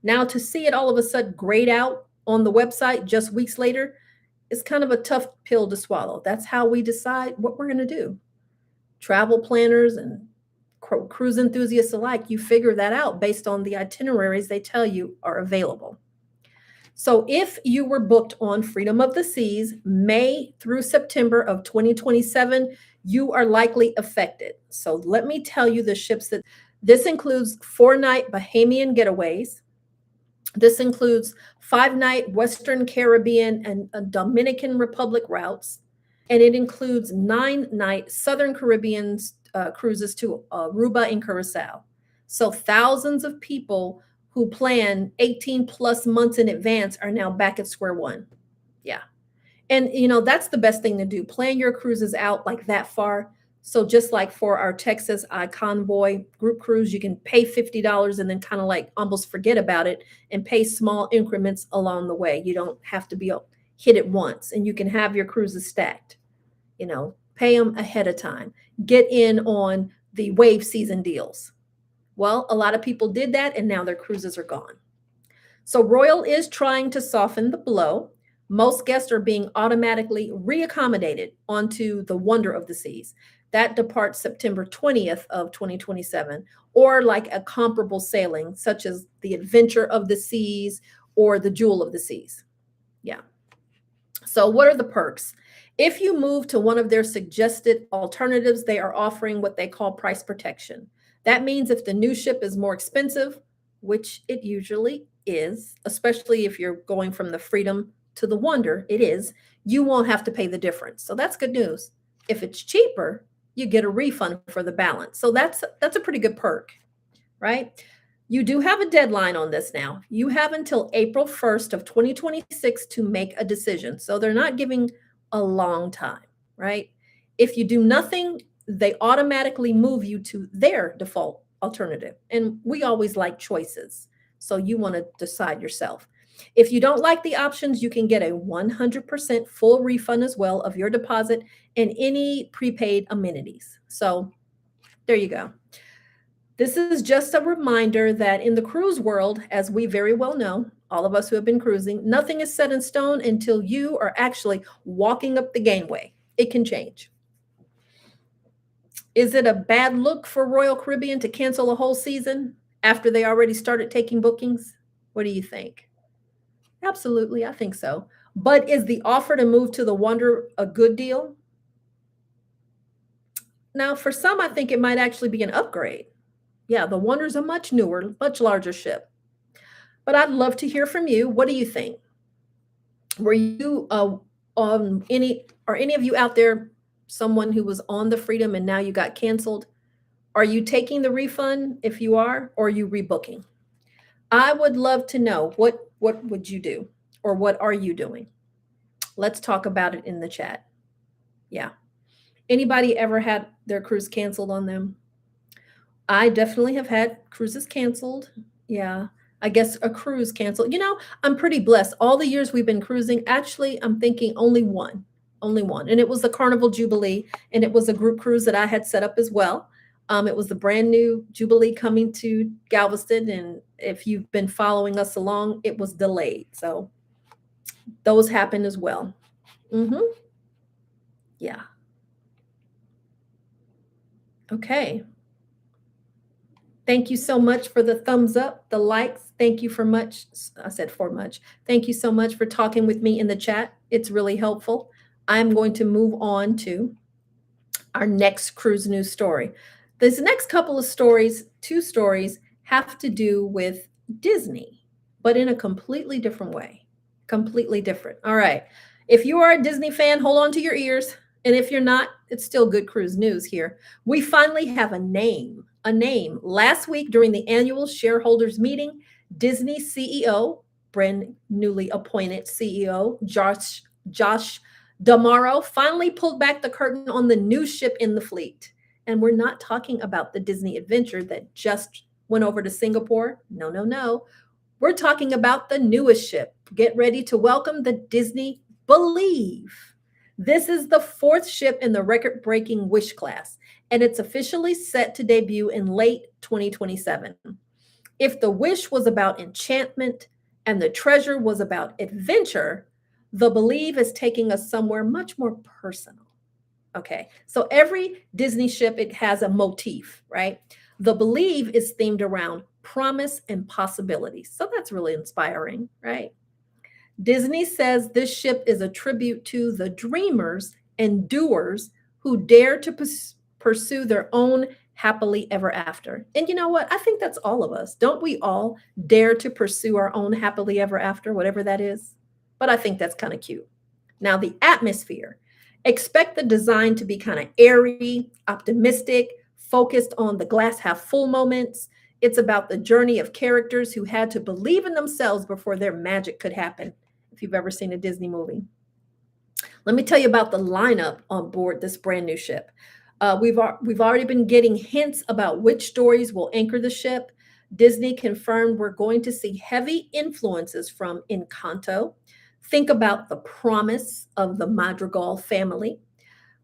Now, to see it all of a sudden grayed out on the website just weeks later is kind of a tough pill to swallow. That's how we decide what we're going to do. Travel planners and cruise enthusiasts alike, you figure that out based on the itineraries they tell you are available. So if you were booked on Freedom of the Seas, May through September of 2027, you are likely affected. So let me tell you the ships that this includes 4-night Bahamian getaways. This includes 5-night Western Caribbean and Dominican Republic routes. And it includes 9-night Southern Caribbean cruises to Aruba and Curacao. So thousands of people who plan 18 plus months in advance are now back at square one. Yeah. And that's the best thing to do. Plan your cruises out like that far. So just like for our Texas Icon Voy group cruise, you can pay $50 and then kind of like almost forget about it and pay small increments along the way. You don't have to be hit it once, and you can have your cruises stacked. Pay them ahead of time. Get in on the wave season deals. Well, a lot of people did that, and now their cruises are gone. So Royal is trying to soften the blow. Most guests are being automatically reaccommodated onto the Wonder of the Seas. That departs September 20th of 2027, or like a comparable sailing, such as the Adventure of the Seas or the Jewel of the Seas. Yeah. So what are the perks? If you move to one of their suggested alternatives, they are offering what they call price protection. That means if the new ship is more expensive, which it usually is, especially if you're going from the Freedom to the Wonder, it is, you won't have to pay the difference. So that's good news. If it's cheaper, you get a refund for the balance. So that's a pretty good perk, right? You do have a deadline on this now. You have until April 1st of 2026 to make a decision. So they're not giving a long time, right? If you do nothing, they automatically move you to their default alternative. And we always like choices. So you want to decide yourself. If you don't like the options, you can get a 100% full refund as well of your deposit and any prepaid amenities. So there you go. This is just a reminder that in the cruise world, as we very well know, all of us who have been cruising, nothing is set in stone until you are actually walking up the gangway. It can change. Is it a bad look for Royal Caribbean to cancel a whole season after they already started taking bookings? What do you think? Absolutely, I think so. But is the offer to move to the Wonder a good deal? Now, for some, I think it might actually be an upgrade. Yeah, the Wonder's a much newer, much larger ship. But I'd love to hear from you. What do you think? Were you on any of you out there someone who was on the Freedom and now you got canceled? Are you taking the refund if you are, or are you rebooking? I would love to know what would you do, or what are you doing? Let's talk about it in the chat. Yeah. Anybody ever had their cruise canceled on them? I definitely have had cruises canceled. Yeah. I guess a cruise canceled. I'm pretty blessed. All the years we've been cruising, actually, I'm thinking only one. And it was the Carnival Jubilee, and it was a group cruise that I had set up as well. It was the brand new Jubilee coming to Galveston, and if you've been following us along, it was delayed. So those happen as well. Yeah. Okay. Thank you so much for the thumbs up, the likes. Thank you for much. I said for much. Thank you so much for talking with me in the chat. It's really helpful. I'm going to move on to our next cruise news story. This next couple of stories, two stories, have to do with Disney, but in a completely different way. Completely different. All right. If you are a Disney fan, hold on to your ears. And if you're not, it's still good cruise news here. We finally have a name. Last week during the annual shareholders meeting, Disney CEO, brand newly appointed CEO, Josh D'Amaro, finally pulled back the curtain on the new ship in the fleet. And we're not talking about the Disney Adventure that just went over to Singapore. No. We're talking about the newest ship. Get ready to welcome the Disney Believe. This is the fourth ship in the record-breaking Wish class, and it's officially set to debut in late 2027. If the Wish was about enchantment and the Treasure was about adventure, the Believe is taking us somewhere much more personal. Okay, so every Disney ship, it has a motif, right? The Believe is themed around promise and possibilities. So that's really inspiring, right? Disney says this ship is a tribute to the dreamers and doers who dare to pursue their own happily ever after. And you know what? I think that's all of us. Don't we all dare to pursue our own happily ever after, whatever that is? But I think that's kind of cute. Now, the atmosphere. Expect the design to be kind of airy, optimistic, focused on the glass half full moments. It's about the journey of characters who had to believe in themselves before their magic could happen. If you've ever seen a Disney movie, let me tell you about the lineup on board this brand new ship. We've already been getting hints about which stories will anchor the ship. Disney confirmed we're going to see heavy influences from Encanto. Think about the promise of the Madrigal family.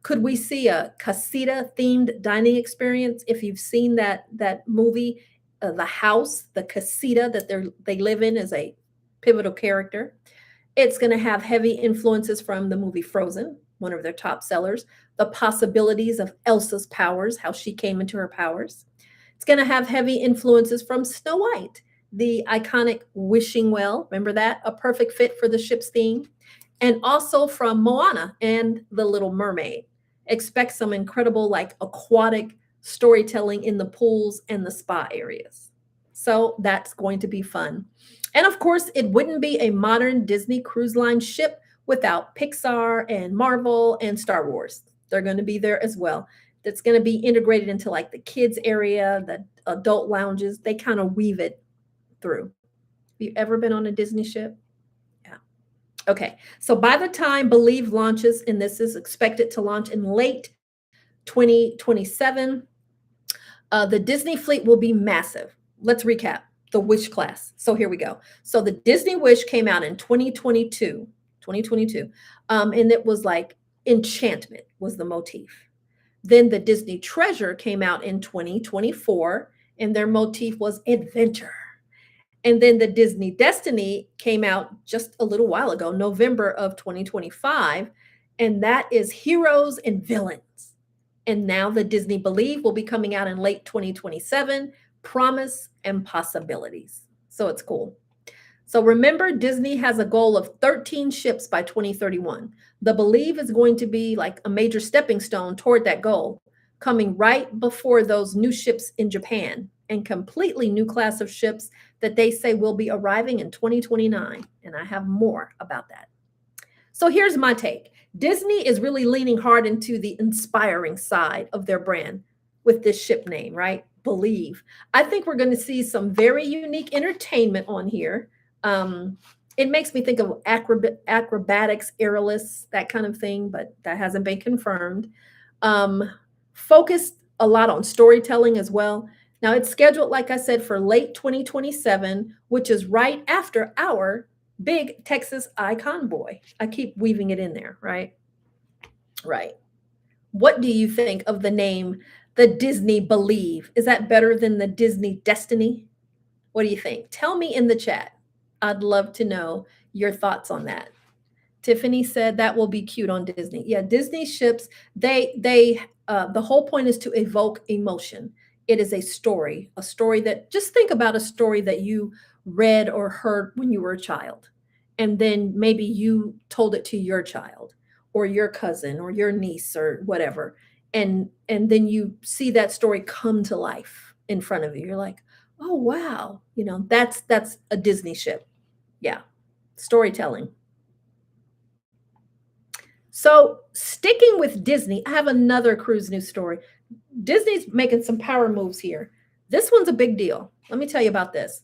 Could we see a casita themed dining experience? If you've seen that movie, the house, the casita that they live in is a pivotal character. It's going to have heavy influences from the movie Frozen, one of their top sellers, the possibilities of Elsa's powers, how she came into her powers. It's going to have heavy influences from Snow White, the iconic wishing well. Remember that? A perfect fit for the ship's theme. And also from Moana and The Little Mermaid. Expect some incredible, like aquatic storytelling in the pools and the spa areas. So that's going to be fun. And of course, it wouldn't be a modern Disney Cruise Line ship without Pixar and Marvel and Star Wars. They're going to be there as well. That's going to be integrated into like the kids area, the adult lounges. They kind of weave it through. Have you ever been on a Disney ship? Yeah. Okay. So by the time Believe launches, and this is expected to launch in late 2027, the Disney fleet will be massive. Let's recap the Wish class. So here we go. So the Disney Wish came out in 2022, and it was like enchantment was the motif. Then the Disney Treasure came out in 2024, and their motif was adventure. And then the Disney Destiny came out just a little while ago, November of 2025, and that is heroes and villains. And now the Disney Believe will be coming out in late 2027, promise and possibilities. So it's cool. So remember, Disney has a goal of 13 ships by 2031. The Believe is going to be like a major stepping stone toward that goal, coming right before those new ships in Japan and completely new class of ships that they say will be arriving in 2029. And I have more about that. So here's my take. Disney is really leaning hard into the inspiring side of their brand with this ship name, right? Believe. I think we're going to see some very unique entertainment on here. It makes me think of acrobatics, aerialists, that kind of thing, but that hasn't been confirmed. Focused a lot on storytelling as well. Now it's scheduled, like I said, for late 2027, which is right after our big Texas Icon Voy. I keep weaving it in there, right? Right. What do you think of the name, the Disney Believe? Is that better than the Disney Destiny? What do you think? Tell me in the chat. I'd love to know your thoughts on that. Tiffany said that will be cute on Disney. Yeah, Disney ships, the whole point is to evoke emotion. It is a story that, just think about a story that you read or heard when you were a child. And then maybe you told it to your child or your cousin or your niece or whatever. And then you see that story come to life in front of you. You're like, oh, wow. That's a Disney ship. Yeah. Storytelling. So sticking with Disney, I have another cruise news story. Disney's making some power moves here. This one's a big deal. Let me tell you about this.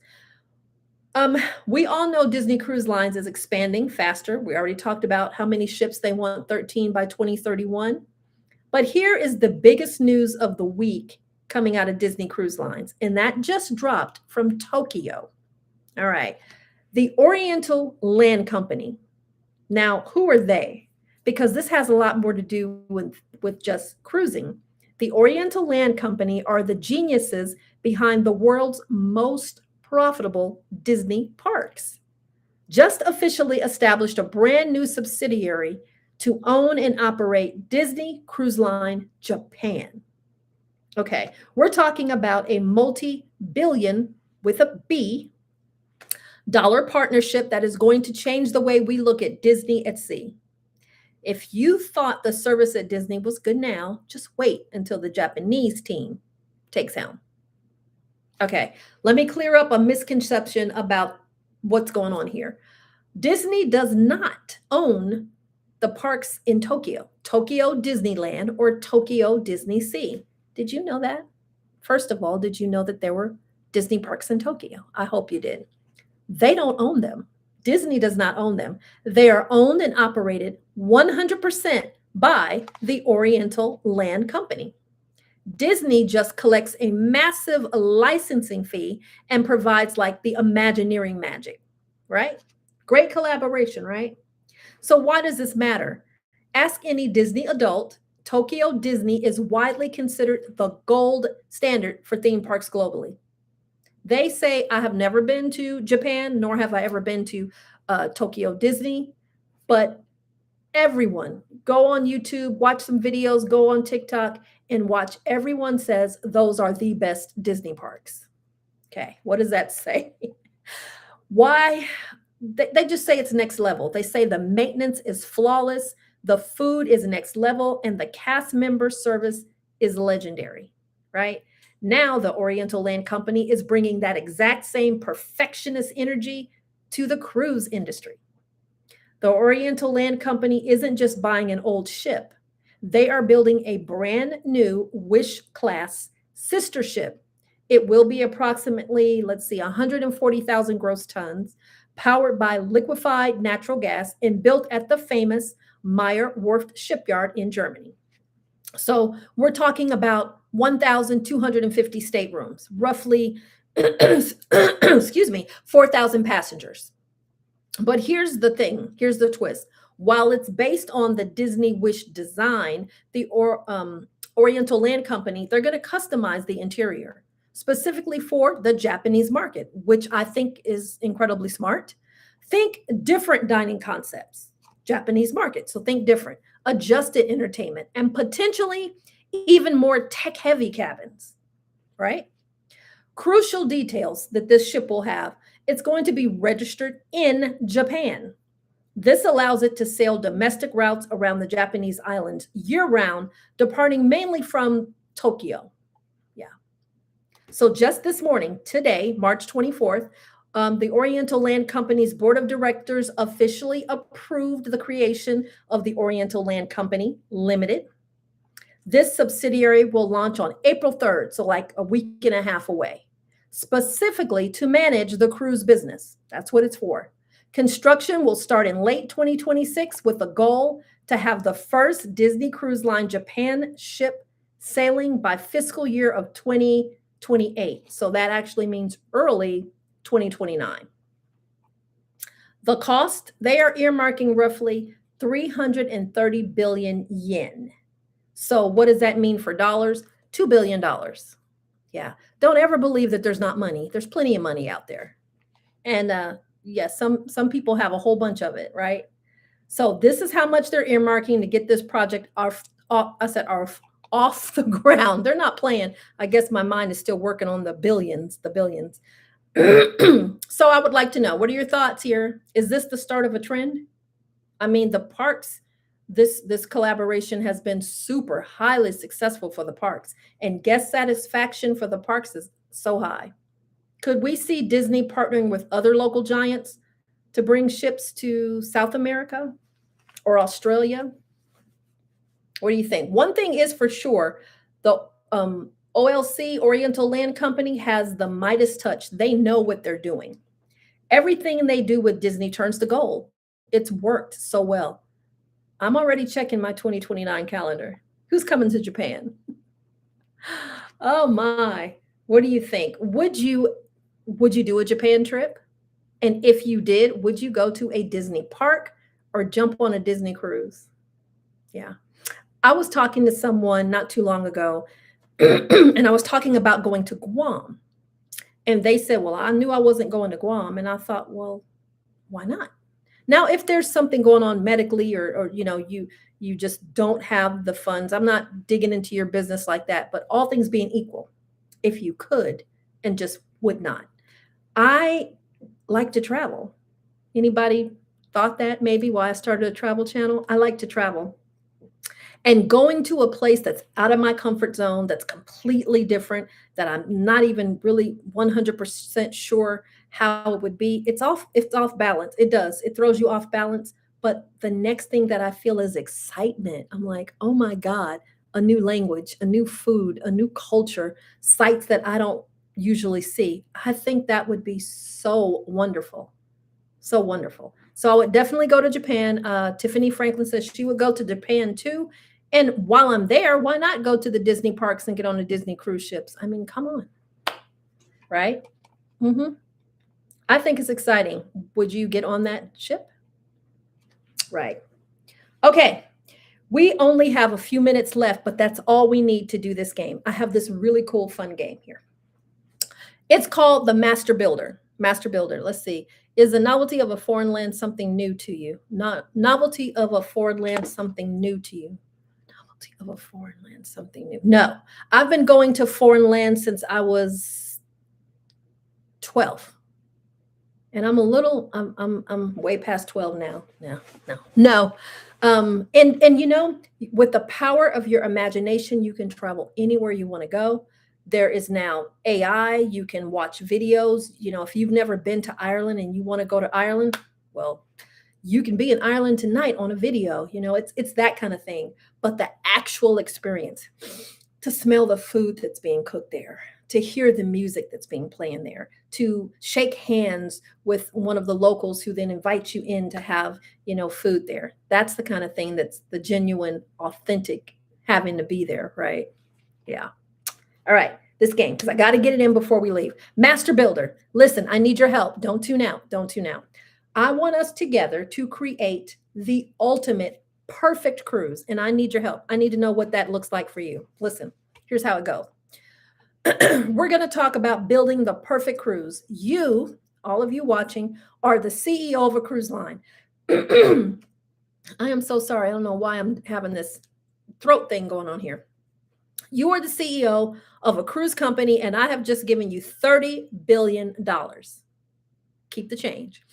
We all know Disney Cruise Lines is expanding faster. We already talked about how many ships they want, 13 by 2031. But here is the biggest news of the week coming out of Disney Cruise Lines, and that just dropped from Tokyo. All right. The Oriental Land Company. Now, who are they? Because this has a lot more to do with just cruising. The Oriental Land Company are the geniuses behind the world's most profitable Disney parks. Just officially established a brand new subsidiary to own and operate Disney Cruise Line Japan. Okay, we're talking about a multi-billion, with a B, dollar partnership that is going to change the way we look at Disney at sea. If you thought the service at Disney was good now, just wait until the Japanese team takes helm. Okay, let me clear up a misconception about what's going on here. Disney does not own the parks in Tokyo, Tokyo Disneyland or Tokyo Disney Sea. Did you know that? First of all, did you know that there were Disney parks in Tokyo. I hope you did. They don't own them. Disney does not own them. They are owned and operated 100% by the Oriental Land Company. Disney just collects a massive licensing fee and provides like the Imagineering magic, right? Great collaboration, right? So, why does this matter? Ask any Disney adult. Tokyo Disney is widely considered the gold standard for theme parks globally. They say, I have never been to Japan, nor have I ever been to Tokyo Disney, but everyone go on YouTube, watch some videos, go on TikTok, and watch. Everyone says those are the best Disney parks. Okay, what does that say? Why? They just say it's next level. They say the maintenance is flawless, the food is next level, and the cast member service is legendary, right? Now, the Oriental Land Company is bringing that exact same perfectionist energy to the cruise industry. The Oriental Land Company isn't just buying an old ship, they are building a brand new Wish class sister ship. It will be approximately, let's see, 140,000 gross tons, powered by liquefied natural gas, and built at the famous Meyer Werft shipyard in Germany. So we're talking about 1,250 staterooms, roughly, excuse me, 4,000 passengers. But here's the thing, here's the twist. While it's based on the Disney Wish design, the Oriental Land Company, they're going to customize the interior specifically for the Japanese market, which I think is incredibly smart. Think different dining concepts, Japanese market. So think different, adjusted entertainment, and potentially even more tech-heavy cabins, right? Crucial details that this ship will have. It's going to be registered in Japan. This allows it to sail domestic routes around the Japanese islands year-round, departing mainly from Tokyo. Yeah. So just this morning, today, March 24th, the Oriental Land Company's board of directors officially approved the creation of the Oriental Land Company Limited. This subsidiary will launch on April 3rd, so like a week and a half away, specifically to manage the cruise business. That's what it's for. Construction will start in late 2026 with a goal to have the first Disney Cruise Line Japan ship sailing by fiscal year of 2028. So that actually means early 2029. The cost, they are earmarking roughly 330 billion yen. So what does that mean for dollars? $2 billion. Yeah. Don't ever believe that there's not money. There's plenty of money out there. And yes, some people have a whole bunch of it, right? So this is how much they're earmarking to get this project off the ground. They're not playing. I guess my mind is still working on the billions. So I would like to know, what are your thoughts here? Is this the start of a trend? I mean, the parks, this collaboration has been super highly successful for the parks, and guest satisfaction for the parks is so high. Could we see Disney partnering with other local giants to bring ships to South America or Australia? What do you think? One thing is for sure, the OLC, Oriental Land Company, has the Midas touch. They know what they're doing. Everything they do with Disney turns to gold. It's worked so well. I'm already checking my 2029 calendar. Who's coming to Japan? Oh my. What do you think? Would you do a Japan trip? And if you did, would you go to a Disney park or jump on a Disney cruise? Yeah. I was talking to someone not too long ago, and I was talking about going to Guam. And they said, well, I knew I wasn't going to Guam. And I thought, well, why not? Now, if there's something going on medically or you just don't have the funds, I'm not digging into your business like that, but all things being equal, if you could and just would not. I like to travel. Anybody thought that maybe why I started a travel channel? I like to travel. And going to a place that's out of my comfort zone, that's completely different, that I'm not even really 100% sure how it would be, it's off balance. It does. It throws you off balance. But the next thing that I feel is excitement. I'm like, oh my God, a new language, a new food, a new culture, sites that I don't usually see. I think that would be so wonderful. So wonderful. So I would definitely go to Japan. Tiffany Franklin says she would go to Japan too. And while I'm there, why not go to the Disney parks and get on the Disney cruise ships? I mean, come on, right? Hmm. I think it's exciting. Would you get on that ship? Right. Okay. We only have a few minutes left, but that's all we need to do this game. I have this really cool, fun game here. It's called the Master Builder. Master Builder. Let's see. Is the novelty of a foreign land something new to you? Not novelty of a foreign land something new to you? Novelty of a foreign land something new? No, I've been going to foreign land since I was 12, and I'm way past 12 now. No. And you know, with the power of your imagination, you can travel anywhere you want to go. There is now AI. You can watch videos. You know, if you've never been to Ireland and you want to go to Ireland, well, you can be in Ireland tonight on a video. You know, it's that kind of thing. But the actual experience, to smell the food that's being cooked there, to hear the music that's being played there, to shake hands with one of the locals who then invites you in to have, you know, food there. That's the kind of thing that's the genuine, authentic having to be there, right? Yeah. All right, this game, because I got to get it in before we leave. Master Builder, listen, I need your help. Don't tune out. Don't tune out. I want us together to create the ultimate perfect cruise, and I need your help. I need to know what that looks like for you. Listen, here's how it goes. We're going to talk about building the perfect cruise. You, all of you watching, are the CEO of a cruise line. I am so sorry. I don't know why I'm having this throat thing going on here. You are the CEO of a cruise company, and I have just given you $30 billion. Keep the change.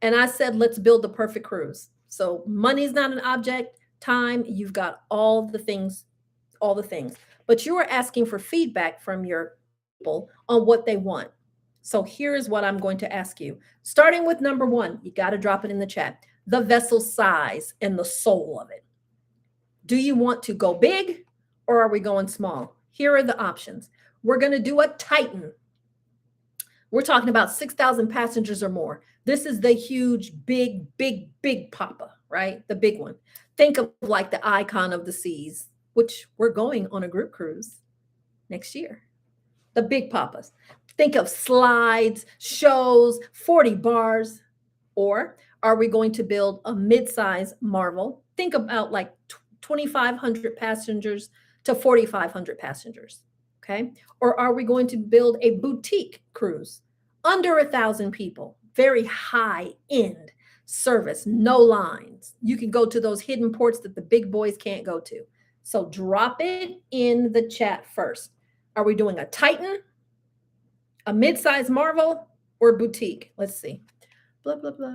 And I said, let's build the perfect cruise. So money's not an object. Time, you've got all the things. But you are asking for feedback from your people on what they want. So here's what I'm going to ask you. Starting with number one, you got to drop it in the chat. The vessel size and the soul of it. Do you want to go big or are we going small? Here are the options. We're going to do a Titan. We're talking about 6,000 passengers or more. This is the huge, big Papa, right? The big one. Think of like the Icon of the Seas, which we're going on a group cruise next year. The big Papas. Think of slides, shows, 40 bars. Or are we going to build a mid-size Marvel? Think about like 2,500 passengers to 4,500 passengers. Okay. Or are we going to build a boutique cruise under 1,000 people? Very high end service, no lines. You can go to those hidden ports that the big boys can't go to. So drop it in the chat first. Are we doing a Titan, a mid-size Marvel, or boutique? Let's see. Blah, blah, blah.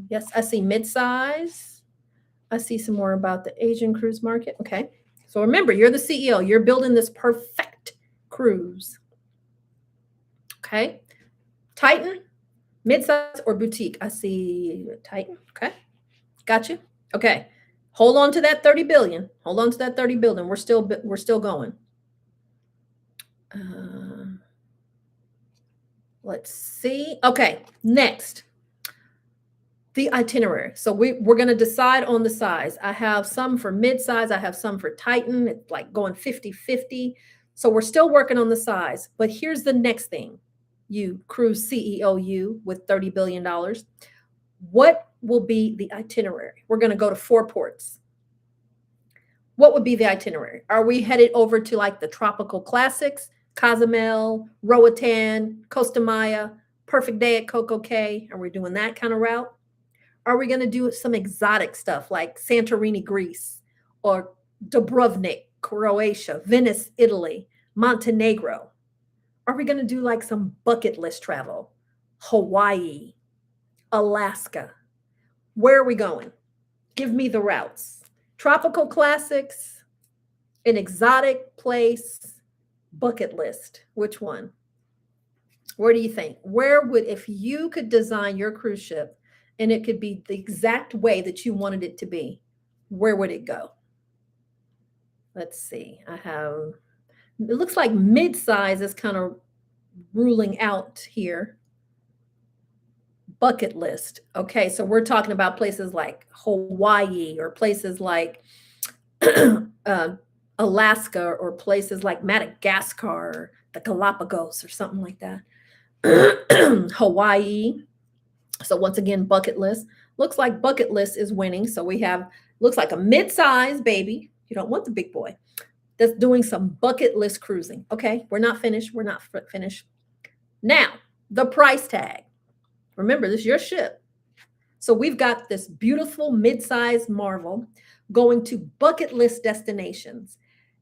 Yes, I see mid-size. I see some more about the Asian cruise market. Okay. So remember, you're the CEO. You're building this perfect cruise. Okay. Titan, mid-size, or boutique? I see Titan. Okay. Got you. Okay. Hold on to that 30 billion. Hold on to that 30 billion. We're still going. Let's see. Okay. Next. The itinerary. So we're going to decide on the size. I have some for mid-size. I have some for Titan. It's like going 50-50. So we're still working on the size. But here's the next thing. You cruise CEO, you with $30 billion. What will be the itinerary? We're going to go to 4 ports. What would be the itinerary? Are we headed over to like the tropical classics? Cozumel, Roatan, Costa Maya, Perfect Day at Coco Cay? Are we doing that kind of route? Are we going to do some exotic stuff like Santorini, Greece, or Dubrovnik, Croatia, Venice, Italy, Montenegro? Are we going to do like some bucket list travel? Hawaii, Alaska? Where are we going? Give me the routes. Tropical classics, an exotic place, bucket list. Which one? Where do you think? Where would, if you could design your cruise ship and it could be the exact way that you wanted it to be, where would it go? Let's see. I have It looks like mid-size is kind of ruling out here. Bucket list. Okay, so we're talking about places like Hawaii or places like uh, Alaska or places like Madagascar or the Galapagos or something like that. Hawaii. So once again, bucket list. Looks like bucket list is winning. So we have, looks like a mid-size baby. You don't want the big boy. That's doing some bucket list cruising. Okay, we're not finished. We're not finished. Now, the price tag. Remember, this is your ship. So we've got this beautiful mid-sized Marvel going to bucket list destinations.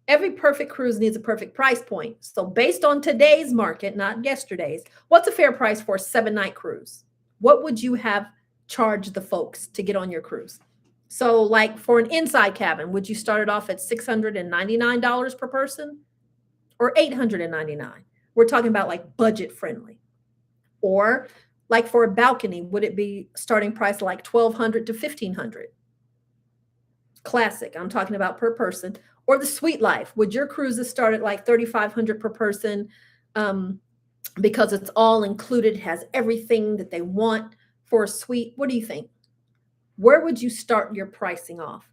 Every perfect cruise needs a perfect price point. So based on today's market, not yesterday's, what's a fair price for a 7-night cruise? What would you have charged the folks to get on your cruise? So like for an inside cabin, would you start it off at $699 per person or $899? We're talking about like budget friendly. Or like for a balcony, would it be starting price like $1,200 to $1,500? Classic, I'm talking about per person. Or the suite life, would your cruises start at like $3,500 per person because it's all included, has everything that they want for a suite? What do you think? Where would you start your pricing off?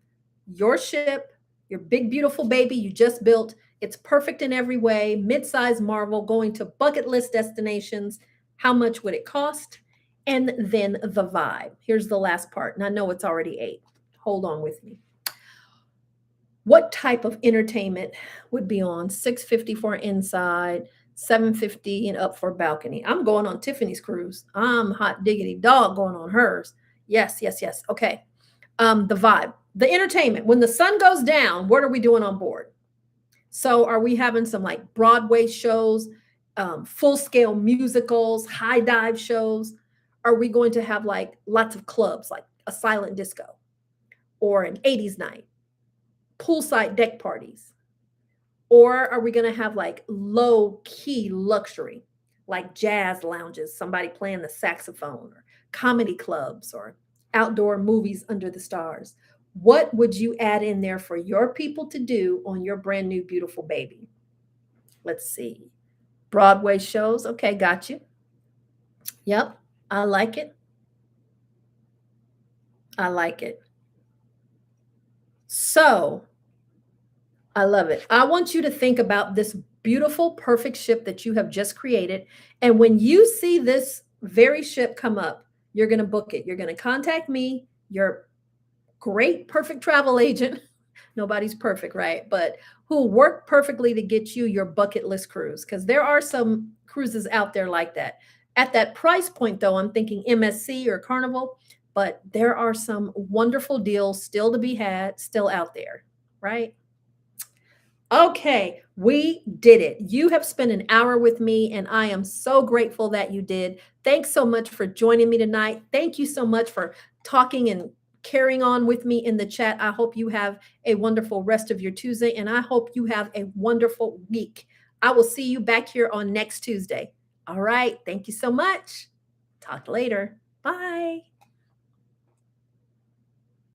Your ship, your big, beautiful baby you just built, it's perfect in every way, mid-size Marvel going to bucket list destinations. How much would it cost? And then the vibe. Here's the last part. And I know it's already 8. Hold on with me. What type of entertainment would be on? $650 for inside, $750 and up for balcony. I'm going on Tiffany's cruise. I'm hot diggity dog going on hers. Yes, yes, yes. Okay. The vibe, the entertainment. When the sun goes down, what are we doing on board? So are we having some like Broadway shows, full scale musicals, high dive shows? Are we going to have like lots of clubs, like a silent disco or an 80s night, poolside deck parties? Or are we going to have like low key luxury, like jazz lounges, somebody playing the saxophone, or comedy clubs, or outdoor movies under the stars? What would you add in there for your people to do on your brand new beautiful baby? Let's see. Broadway shows. Okay, got you. Yep, I like it. I like it. So I love it. I want you to think about this beautiful, perfect ship that you have just created. And when you see this very ship come up, you're going to book it. You're going to contact me, your great, perfect travel agent. Nobody's perfect, right? But who will work perfectly to get you your bucket list cruise. Because there are some cruises out there like that. At that price point, though, I'm thinking MSC or Carnival, but there are some wonderful deals still to be had, still out there, right? Okay, we did it. You have spent an hour with me, and I am so grateful that you did. Thanks so much for joining me tonight. Thank you so much for talking and carrying on with me in the chat. I hope you have a wonderful rest of your Tuesday, and I hope you have a wonderful week. I will see you back here on next Tuesday. All right. Thank you so much. Talk later. Bye.